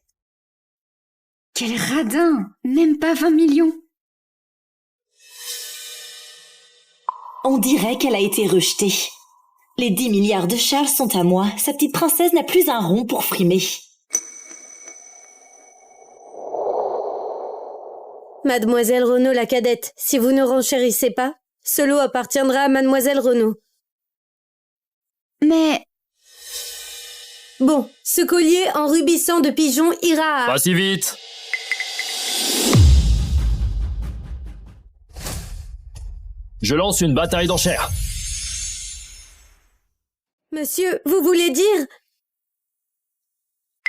Quel radin! Même pas 20 millions. On dirait qu'elle a été rejetée. Les 10 milliards de Charles sont à moi. Sa petite princesse n'a plus un rond pour frimer. Mademoiselle Renaud la cadette, si vous ne renchérissez pas, ce lot appartiendra à Mademoiselle Renaud. Mais... Bon, ce collier en rubis sang de pigeon ira à... Pas si vite. Je lance une bataille d'enchères. Monsieur, vous voulez dire...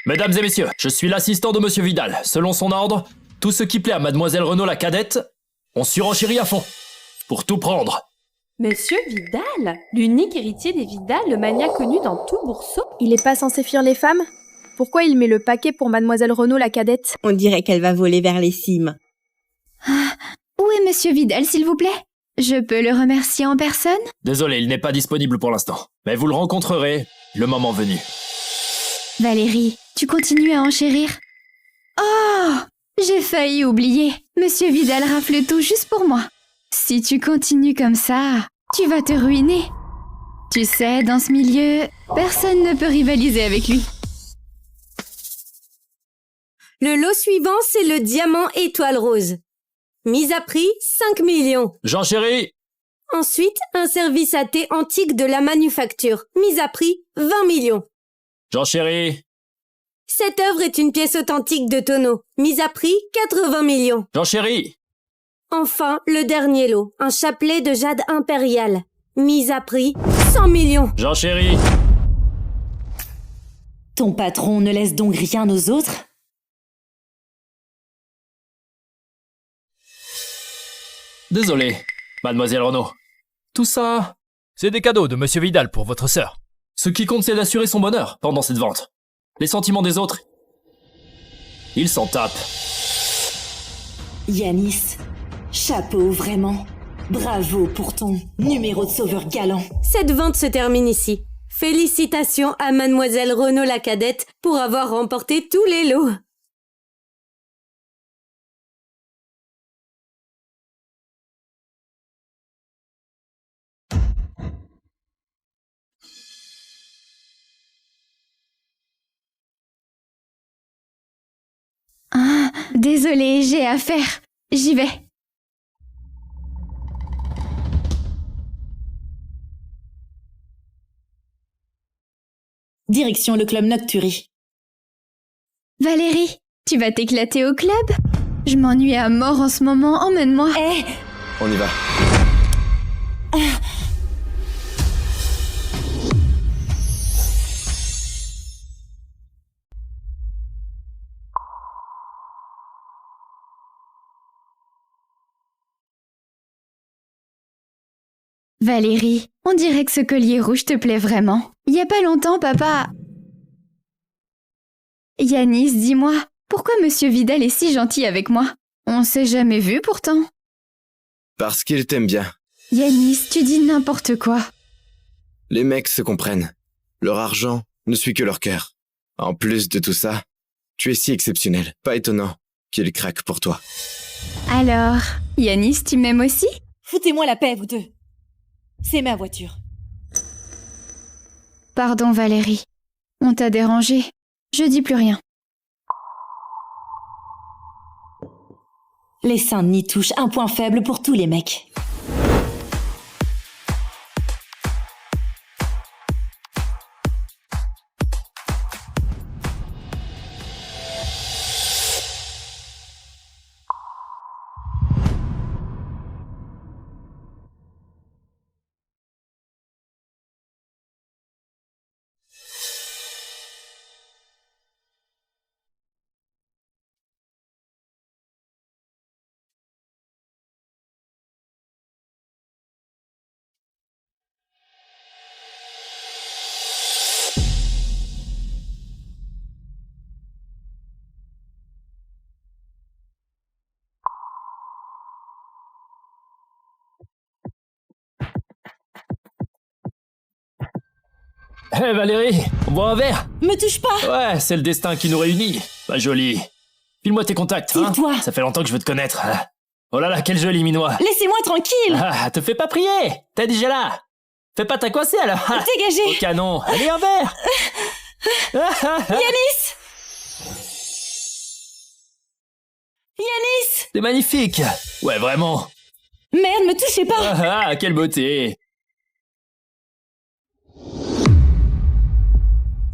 Mesdames et messieurs, je suis l'assistant de Monsieur Vidal. Selon son ordre, tout ce qui plaît à Mademoiselle Renaud la cadette, on surenchérit à fond. Pour tout prendre. Monsieur Vidal, l'unique héritier des Vidal, le mania connu dans tout Bourseau. Il est pas censé fuir les femmes? Pourquoi il met le paquet pour Mademoiselle Renaud la cadette? On dirait qu'elle va voler vers les cimes. Où est Monsieur Vidal, s'il vous plaît? Je peux le remercier en personne? Désolé, il n'est pas disponible pour l'instant. Mais vous le rencontrerez, le moment venu. Valérie, tu continues à enchérir? Oh! J'ai failli oublier. Monsieur Vidal rafle tout juste pour moi. Si tu continues comme ça, tu vas te ruiner. Tu sais, dans ce milieu, personne ne peut rivaliser avec lui. Le lot suivant, c'est le diamant étoile rose. Mise à prix, 5 millions. J'enchéris. Ensuite, un service à thé antique de la manufacture. Mise à prix, 20 millions. J'enchéris. Cette œuvre est une pièce authentique de tonneau. Mise à prix, 80 millions. J'enchéris. Enfin, le dernier lot, un chapelet de jade impérial. Mise à prix, 100 millions. Jean chéri. Ton patron ne laisse donc rien aux autres? Désolé, mademoiselle Renaud. Tout ça, c'est des cadeaux de Monsieur Vidal pour votre sœur. Ce qui compte, c'est d'assurer son bonheur pendant cette vente. Les sentiments des autres, ils s'en tapent. Yanis, chapeau vraiment. Bravo pour ton numéro de sauveur galant. Cette vente se termine ici. Félicitations à mademoiselle Renaud la cadette pour avoir remporté tous les lots. Ah, désolée, j'ai affaire. J'y vais. Direction le club Nocturi. Valérie, tu vas t'éclater au club? Je m'ennuie à mort en ce moment, emmène-moi. Eh, On y va. Valérie, on dirait que ce collier rouge te plaît vraiment. Il y a pas longtemps, papa... Yanis, dis-moi, pourquoi Monsieur Vidal est si gentil avec moi? On s'est jamais vu pourtant. Parce qu'il t'aime bien. Yanis, tu dis n'importe quoi. Les mecs se comprennent. Leur argent ne suit que leur cœur. En plus de tout ça, tu es si exceptionnel. Pas étonnant qu'il craque pour toi. Alors, Yanis, tu m'aimes aussi? Foutez-moi la paix, vous deux. C'est ma voiture. Pardon, Valérie. On t'a dérangé. Je dis plus rien. Les seins n'y touchent, un point faible pour tous les mecs. Hé Valérie, on boit un verre? Me touche pas! Ouais, c'est le destin qui nous réunit. Ma jolie. File-moi tes contacts, hein? Tire-toi! Ça fait longtemps que je veux te connaître. Oh là là, quel joli minois. Laissez-moi tranquille! Ah, te fais pas prier! T'es déjà là! Fais pas ta coincée alors! Dégagez! Au canon! Allez, un verre! Yanis! Yanis! C'est magnifique! Ouais, vraiment! Merde, me touchez pas! Ah, quelle beauté!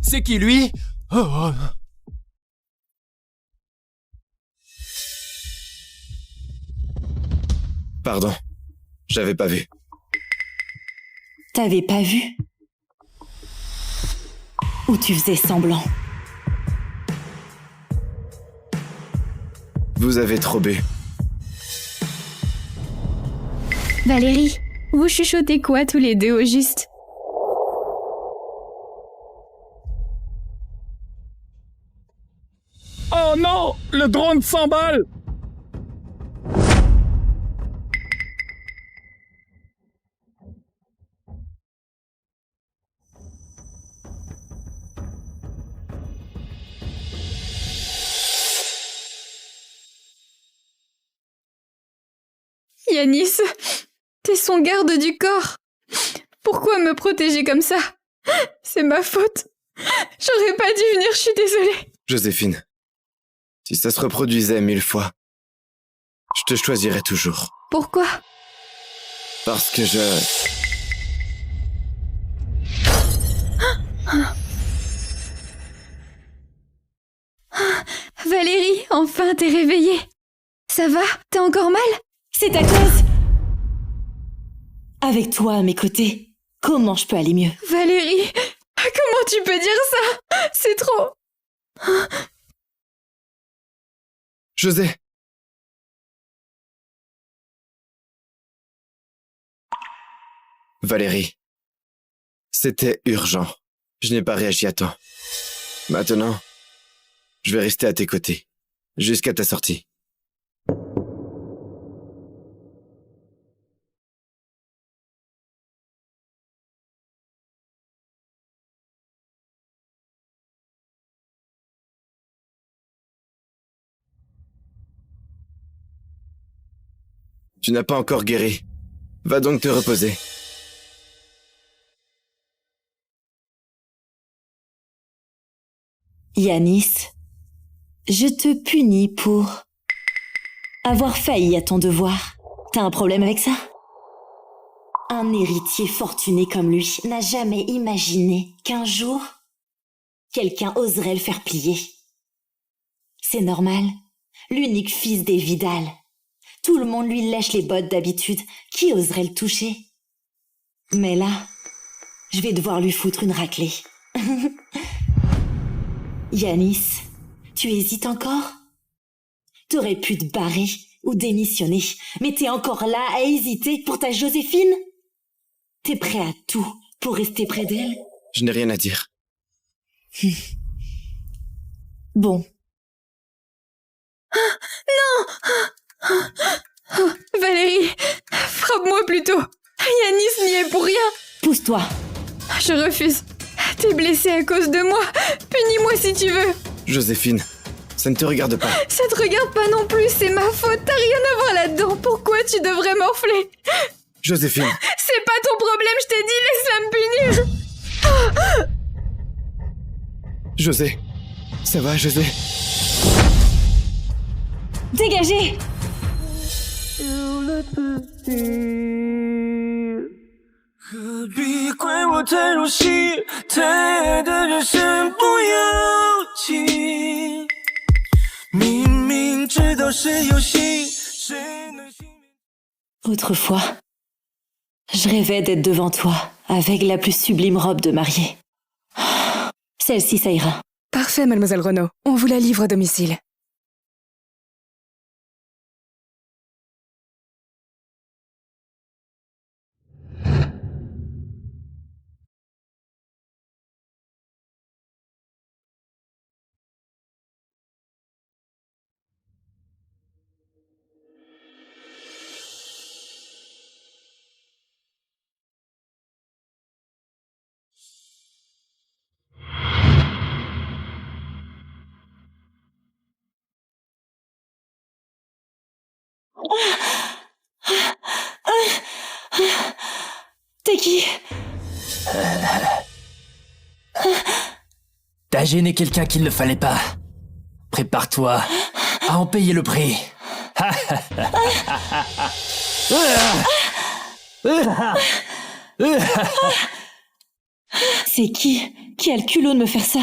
C'est qui lui? Oh. Pardon, j'avais pas vu. T'avais pas vu? Ou tu faisais semblant? Vous avez trop bu. Valérie, vous chuchotez quoi tous les deux au juste? Oh non! Le drone s'emballe! Yanis, t'es son garde du corps. Pourquoi me protéger comme ça? C'est ma faute. J'aurais pas dû venir, je suis désolée. Joséphine, si ça se reproduisait 1000 fois, je te choisirais toujours. Pourquoi? Parce que Valérie, enfin t'es réveillée. Ça va? T'as encore mal? C'est à cause... Avec toi à mes côtés, Comment je peux aller mieux? Valérie, comment tu peux dire ça? C'est trop... José. Valérie. C'était urgent. Je n'ai pas réagi à temps. Maintenant, je vais rester à tes côtés. Jusqu'à ta sortie. Tu n'as pas encore guéri. Va donc te reposer. Yanis, je te punis pour avoir failli à ton devoir. T'as un problème avec ça? Un héritier fortuné comme lui n'a jamais imaginé qu'un jour, quelqu'un oserait le faire plier. C'est normal. L'unique fils des Vidal. Tout le monde lui lèche les bottes d'habitude. Qui oserait le toucher? Mais là, je vais devoir lui foutre une raclée. Yanis, tu hésites encore? T'aurais pu te barrer ou démissionner, mais t'es encore là à hésiter pour ta Joséphine? T'es prêt à tout pour rester près d'elle? Je n'ai rien à dire. Bon. Non! Valérie, frappe-moi plutôt. Yanis n'y est pour rien. Pousse-toi. Je refuse. T'es blessée à cause de moi. Punis-moi si tu veux. Joséphine, ça ne te regarde pas. Ça te regarde pas non plus, c'est ma faute. T'as rien à voir là-dedans. Pourquoi tu devrais m'enfler? Joséphine. C'est pas ton problème, je t'ai dit, laisse-la me punir. José. Ça va, José? Dégagez! Autrefois, je rêvais d'être devant toi, avec la plus sublime robe de mariée. Celle-ci, ça ira. Parfait, mademoiselle Renaud. On vous la livre à domicile. T'es qui? T'as gêné quelqu'un qu'il ne fallait pas. Prépare-toi à en payer le prix. C'est qui? Qui a le culot de me faire ça?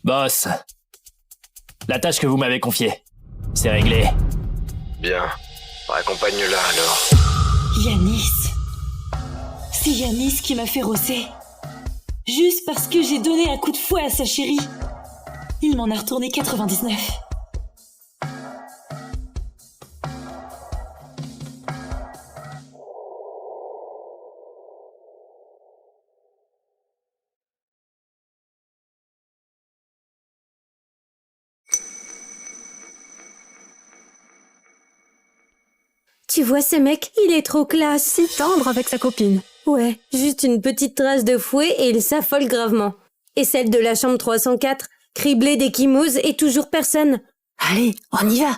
Boss, la tâche que vous m'avez confiée, c'est réglé. Bien. Raccompagne-la alors. Yanis. C'est Yanis qui m'a fait rosser. Juste parce que j'ai donné un coup de fouet à sa chérie. Il m'en a retourné 99. Tu vois ce mec, il est trop classe. Si tendre avec sa copine. Ouais, juste une petite trace de fouet et il s'affole gravement. Et celle de la chambre 304, criblée d'échymoses et toujours personne. Allez, on y va.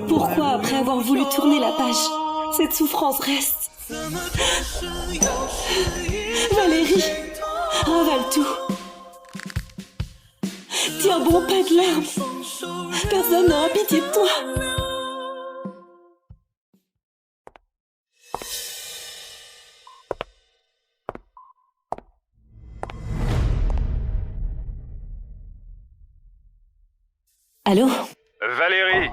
Pourquoi, après avoir voulu tourner la page, cette souffrance reste? Valérie, ravale tout. Tiens bon, pas de larmes. Personne n'aura pitié de toi. Allô? Valérie,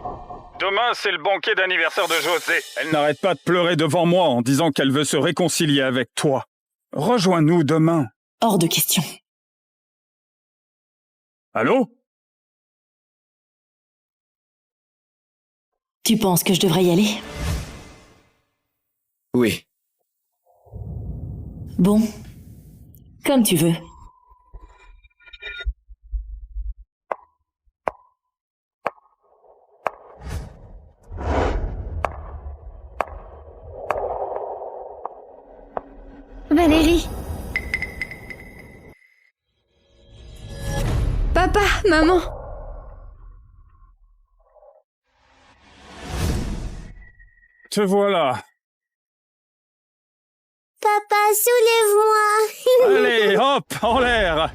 demain c'est le banquet d'anniversaire de José. Elle n'arrête pas de pleurer devant moi en disant qu'elle veut se réconcilier avec toi. Rejoins-nous demain. Hors de question. Allô? Tu penses que je devrais y aller? Oui. Bon, comme tu veux. Valérie. Papa, maman. Te voilà. Papa, soulève-moi. Allez, hop, en l'air.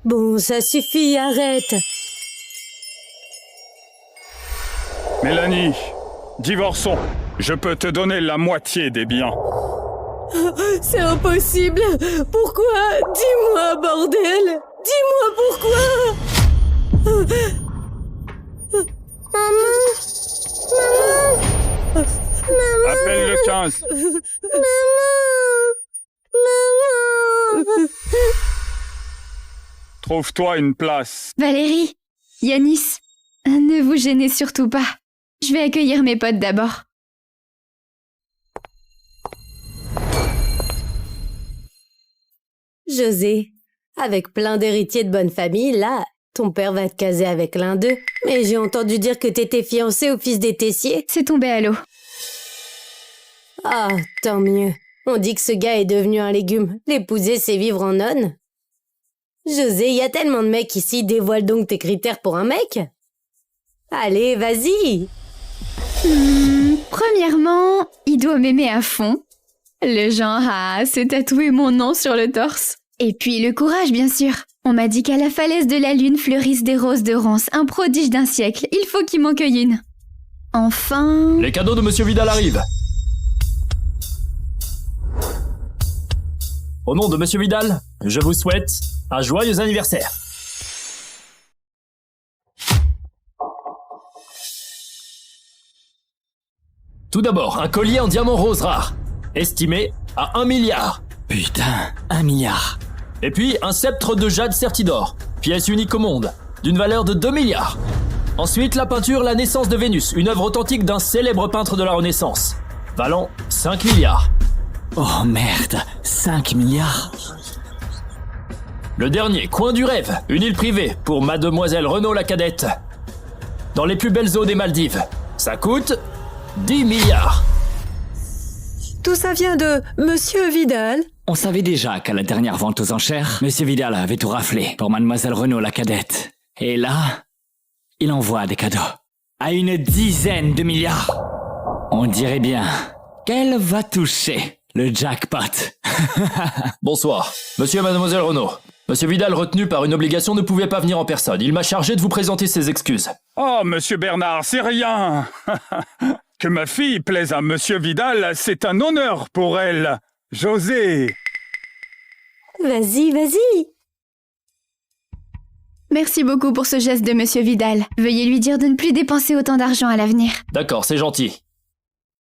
Bon, ça suffit, arrête. Mélanie, divorçons. Je peux te donner la moitié des biens. C'est impossible. Pourquoi? Dis-moi, bordel. Dis-moi pourquoi. Maman. Maman. Maman. Appelle le 15. Maman. Trouve-toi une place. Valérie, Yanis, ne vous gênez surtout pas. Je vais accueillir mes potes d'abord. José, avec plein d'héritiers de bonne famille, là, ton père va te caser avec l'un d'eux. Mais j'ai entendu dire que t'étais fiancé au fils des Tessiers. C'est tombé à l'eau. Ah, tant mieux. On dit que ce gars est devenu un légume. L'épouser, c'est vivre en nonne. José, il y a tellement de mecs ici, dévoile donc tes critères pour un mec. Allez, vas-y. Premièrement, il doit m'aimer à fond. Le genre à se tatouer mon nom sur le torse. Et puis le courage, bien sûr. On m'a dit qu'à la falaise de la lune fleurissent des roses de ronces, un prodige d'un siècle. Il faut qu'il m'en cueille une. Enfin... Les cadeaux de Monsieur Vidal arrivent. Au nom de Monsieur Vidal, je vous souhaite un joyeux anniversaire. Tout d'abord, un collier en diamant rose rare, estimé à 1 milliard. Putain, 1 milliard. Et puis, un sceptre de jade Certidor, pièce unique au monde, d'une valeur de 2 milliards. Ensuite, la peinture La Naissance de Vénus, une œuvre authentique d'un célèbre peintre de la Renaissance, valant 5 milliards. Oh merde, 5 milliards. Le dernier, Coin du Rêve, une île privée pour Mademoiselle Renaud la cadette. Dans les plus belles eaux des Maldives. Ça coûte 10 milliards. Tout ça vient de Monsieur Vidal. On savait déjà qu'à la dernière vente aux enchères, Monsieur Vidal avait tout raflé pour Mademoiselle Renaud la cadette. Et là, il envoie des cadeaux. À une dizaine de milliards. On dirait bien qu'elle va toucher le jackpot. Bonsoir, Monsieur et Mademoiselle Renaud. Monsieur Vidal, retenu par une obligation, ne pouvait pas venir en personne. Il m'a chargé de vous présenter ses excuses. Oh, Monsieur Bernard, c'est rien. Que ma fille plaise à Monsieur Vidal, c'est un honneur pour elle. José. Vas-y, vas-y. Merci beaucoup pour ce geste de Monsieur Vidal. Veuillez lui dire de ne plus dépenser autant d'argent à l'avenir. D'accord, c'est gentil.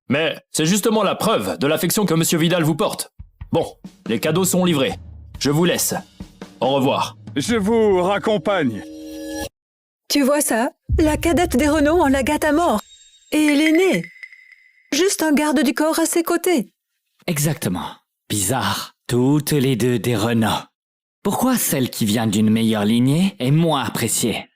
Mais c'est justement la preuve de l'affection que Monsieur Vidal vous porte. Bon, les cadeaux sont livrés. Je vous laisse. Au revoir. Je vous raccompagne. Tu vois ça? La cadette des Renaud en la gâte à mort. Et l'aîné. Juste un garde du corps à ses côtés. Exactement. Bizarre. Toutes les deux des Renaud. Pourquoi celle qui vient d'une meilleure lignée est moins appréciée?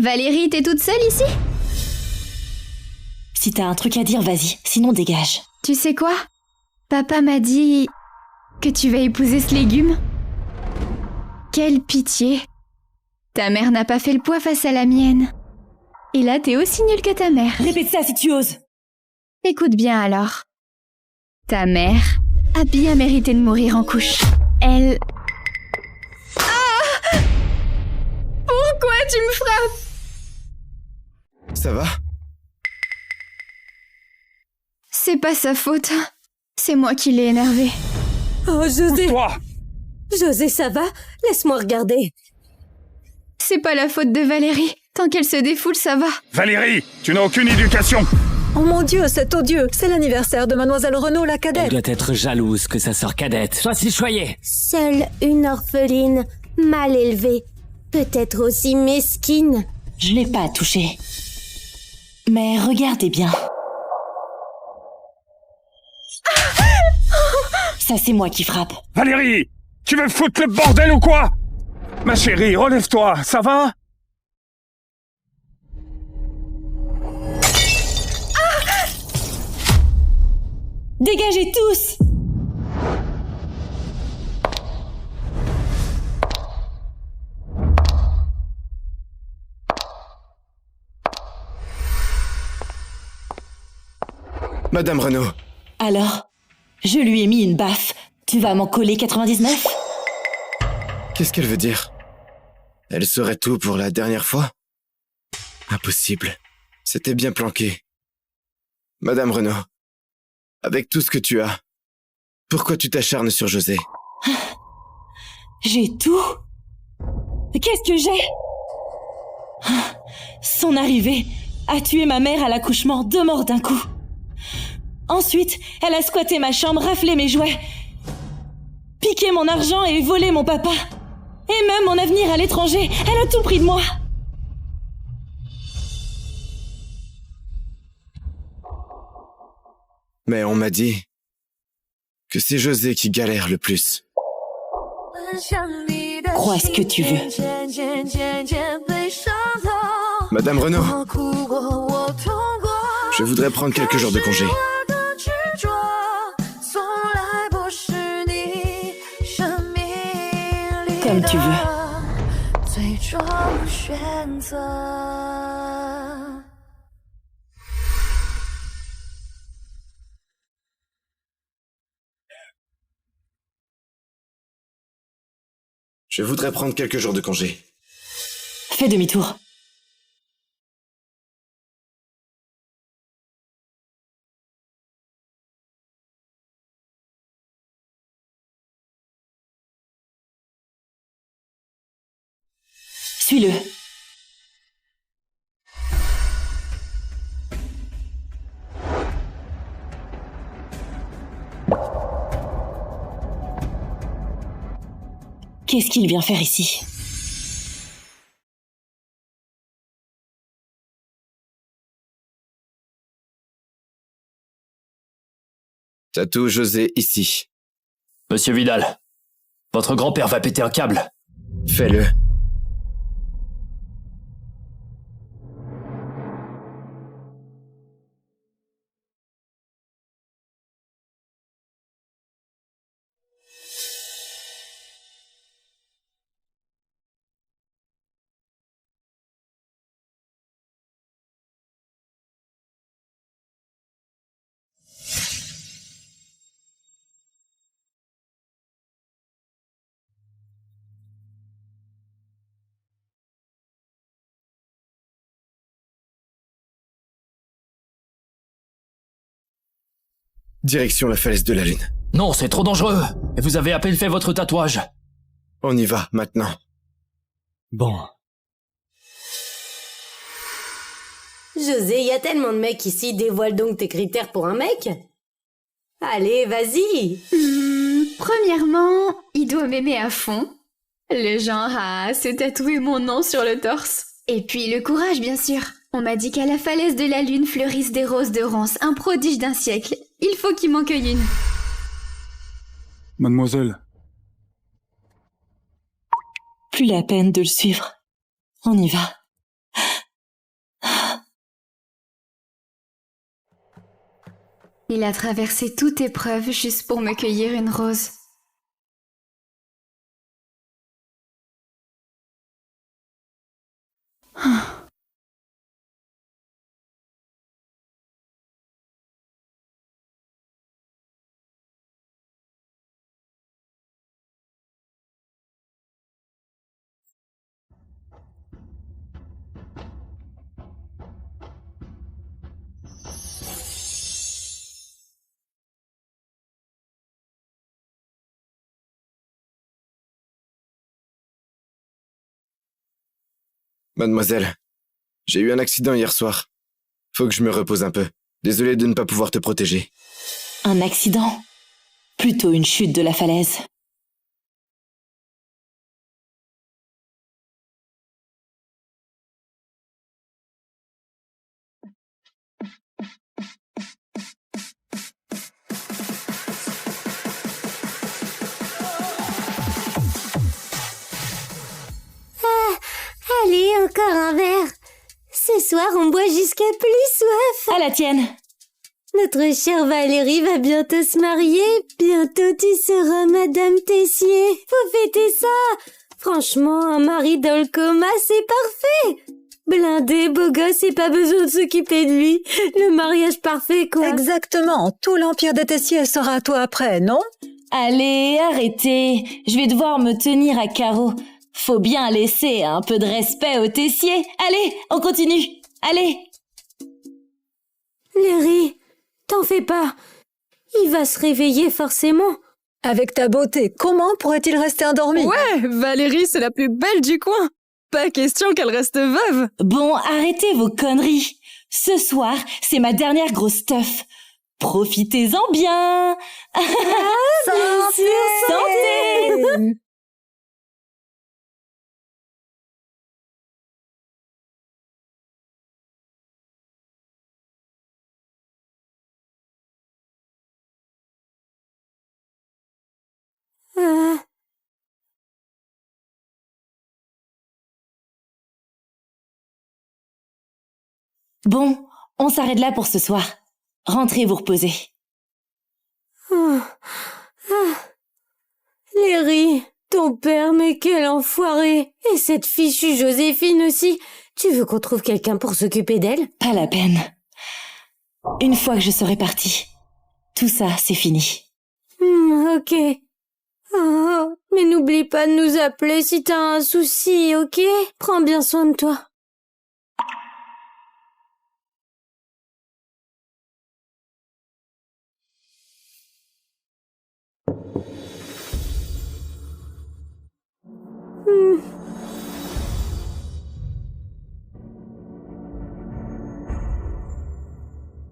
Valérie, t'es toute seule ici? Si t'as un truc à dire, vas-y, sinon dégage. Tu sais quoi? Papa m'a dit que tu vas épouser ce légume. Quelle pitié. Ta mère n'a pas fait le poids face à la mienne. Et là, t'es aussi nulle que ta mère. Répète ça si tu oses. Écoute bien alors. Ta mère a bien mérité de mourir en couche. Elle... Ah! Pourquoi tu me frappes? Ça va? C'est pas sa faute. C'est moi qui l'ai énervé. Oh, José! Toi! José, ça va? Laisse-moi regarder. C'est pas la faute de Valérie. Tant qu'elle se défoule, ça va. Valérie, tu n'as aucune éducation! Oh mon Dieu, c'est odieux. C'est l'anniversaire de Mademoiselle Renaud, la cadette. Elle doit être jalouse que sa sœur cadette soit si choyée. Seule une orpheline, mal élevée, peut-être aussi mesquine. Je l'ai pas touchée. Mais regardez bien. Ça, c'est moi qui frappe. Valérie! Tu veux foutre le bordel ou quoi? Ma chérie, relève-toi, ça va? Dégagez tous! Madame Renaud. Alors, je lui ai mis une baffe. Tu vas m'en coller 99? Qu'est-ce qu'elle veut dire? Elle saurait tout pour la dernière fois? Impossible. C'était bien planqué. Madame Renaud, avec tout ce que tu as, pourquoi tu t'acharnes sur José? J'ai tout? Qu'est-ce que j'ai? Son arrivée a tué ma mère à l'accouchement, 2 morts d'un coup. Ensuite, elle a squatté ma chambre, raflé mes jouets, piqué mon argent et volé mon papa. Et même mon avenir à l'étranger. Elle a tout pris de moi. Mais on m'a dit que c'est José qui galère le plus. Crois ce que tu veux. Madame Renaud, je voudrais prendre quelques jours de congé. Comme tu veux. Je voudrais prendre quelques jours de congé. Fais demi-tour. Suis-le. Qu'est-ce qu'il vient faire ici? Tatoue José ici. Monsieur Vidal, votre grand-père va péter un câble. Fais-le. Direction la falaise de la Lune. Non, c'est trop dangereux. Et vous avez à peine fait votre tatouage. On y va, maintenant. Bon. José, y a tellement de mecs ici, dévoile donc tes critères pour un mec. Allez, vas-y. Premièrement, il doit m'aimer à fond. Le genre à se tatouer mon nom sur le torse. Et puis le courage, bien sûr. On m'a dit qu'à la falaise de la Lune fleurissent des roses de Rance, un prodige d'un siècle. Il faut qu'il m'en cueille une. Mademoiselle. Plus la peine de le suivre. On y va. Il a traversé toute épreuve juste pour me cueillir une rose. Mademoiselle, j'ai eu un accident hier soir. Faut que je me repose un peu. Désolé de ne pas pouvoir te protéger. Un accident? Plutôt une chute de la falaise. Allez, encore un verre. Ce soir, on boit jusqu'à plus soif. À la tienne. Notre chère Valérie va bientôt se marier. Bientôt, tu seras Madame Tessier. Faut fêter ça. Franchement, un mari dans le coma, c'est parfait. Blindé, beau gosse et pas besoin de s'occuper de lui. Le mariage parfait, quoi. Exactement. Tout l'empire des Tessiers sera à toi après, non? Allez, arrêtez. Je vais devoir me tenir à carreau. Faut bien laisser un peu de respect aux Tessiers. Allez, on continue. Allez. Larry, t'en fais pas. Il va se réveiller forcément. Avec ta beauté, comment pourrait-il rester endormi? Ouais, Valérie, c'est la plus belle du coin. Pas question qu'elle reste veuve. Bon, arrêtez vos conneries. Ce soir, c'est ma dernière grosse teuf. Profitez-en bien. Santé. Santé. Bon, on s'arrête là pour ce soir. Rentrez vous reposer. Larry, ton père, mais quel enfoiré. Et cette fichue Joséphine aussi. Tu veux qu'on trouve quelqu'un pour s'occuper d'elle? Pas la peine. Une fois que je serai partie, tout ça, c'est fini. Ok. Oh, mais n'oublie pas de nous appeler si t'as un souci, ok? Prends bien soin de toi.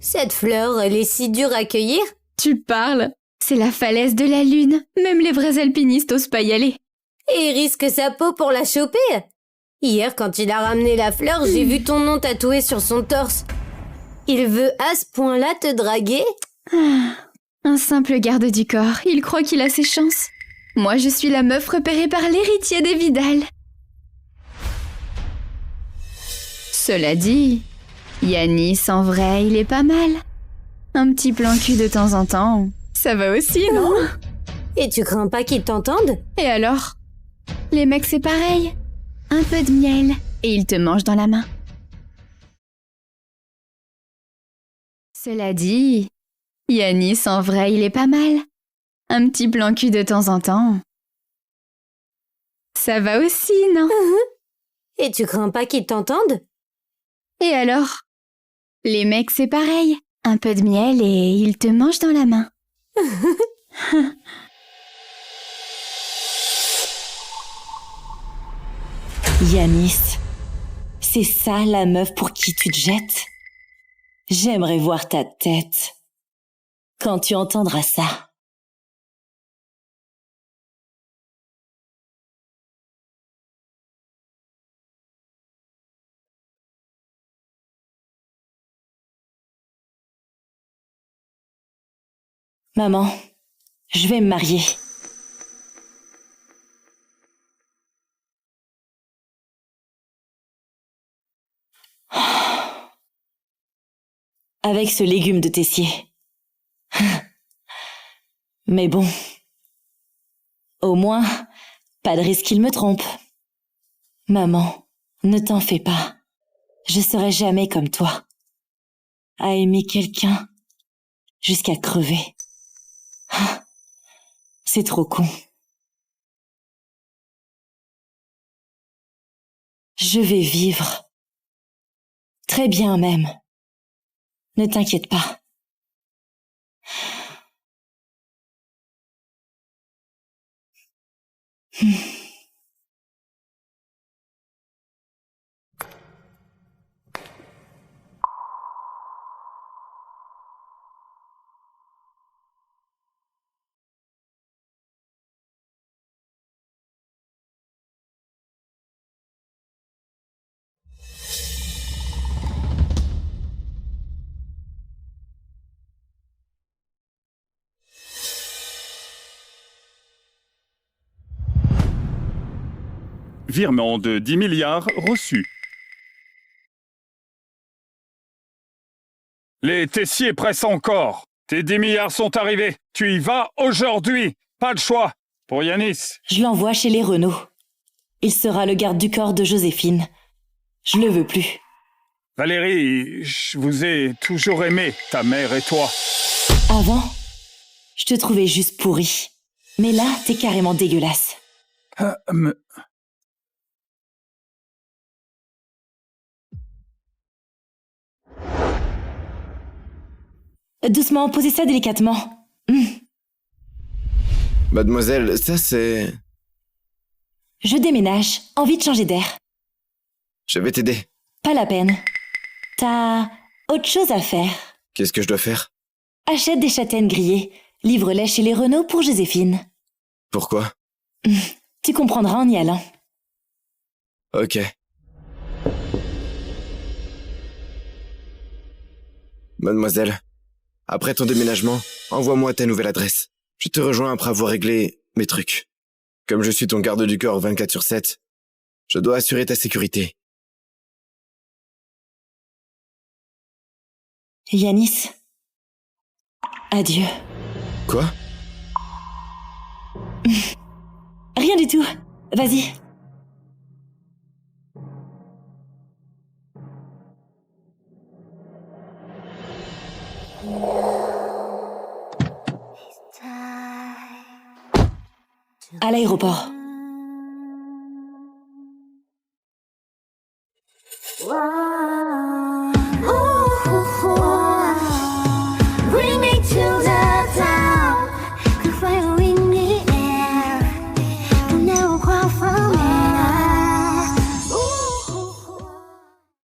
Cette fleur, elle est si dure à cueillir? Tu parles? C'est la falaise de la lune. Même les vrais alpinistes osent pas y aller. Et il risque sa peau pour la choper. Hier, quand il a ramené la fleur, j'ai vu ton nom tatoué sur son torse. Il veut à ce point-là te draguer? Un simple garde du corps. Il croit qu'il a ses chances. Moi, je suis la meuf repérée par l'héritier des Vidal. Cela dit, Yanis, en vrai, il est pas mal. Un petit plan cul de temps en temps, ça va aussi, non? Et tu crains pas qu'ils t'entendent? Et alors? Les mecs, c'est pareil. Un peu de miel, et ils te mangent dans la main. Cela dit, Yanis, en vrai, il est pas mal. Un petit plan cul de temps en temps. Ça va aussi, non? Et tu crains pas qu'ils t'entendent? Et alors? Les mecs, c'est pareil. Un peu de miel et ils te mangent dans la main. Yanis, c'est ça la meuf pour qui tu te jettes? J'aimerais voir ta tête quand tu entendras ça. Maman, je vais me marier. Avec ce légume de Tessier. Mais bon. Au moins, pas de risque qu'il me trompe. Maman, ne t'en fais pas. Je serai jamais comme toi. À aimer quelqu'un jusqu'à crever. C'est trop con. Je vais vivre. Très bien même. Ne t'inquiète pas. Virement de 10 milliards reçu. Les Tessiers pressent encore. Tes 10 milliards sont arrivés. Tu y vas aujourd'hui. Pas de choix. Pour Yanis. Je l'envoie chez les Renault. Il sera le garde du corps de Joséphine. Je le veux plus. Valérie, je vous ai toujours aimé, ta mère et toi. Avant, je te trouvais juste pourri. Mais là, t'es carrément dégueulasse. Doucement, posez ça délicatement. Mademoiselle, ça c'est... Je déménage. Envie de changer d'air. Je vais t'aider. Pas la peine. T'as autre chose à faire. Qu'est-ce que je dois faire? Achète des châtaignes grillées. Livre-les chez les Renault pour Joséphine. Pourquoi? Tu comprendras en y allant. Ok. Mademoiselle, après ton déménagement, envoie-moi ta nouvelle adresse. Je te rejoins après avoir réglé mes trucs. Comme je suis ton garde du corps 24/7, je dois assurer ta sécurité. Yanis. Adieu. Quoi? Rien du tout. Vas-y. À l'aéroport.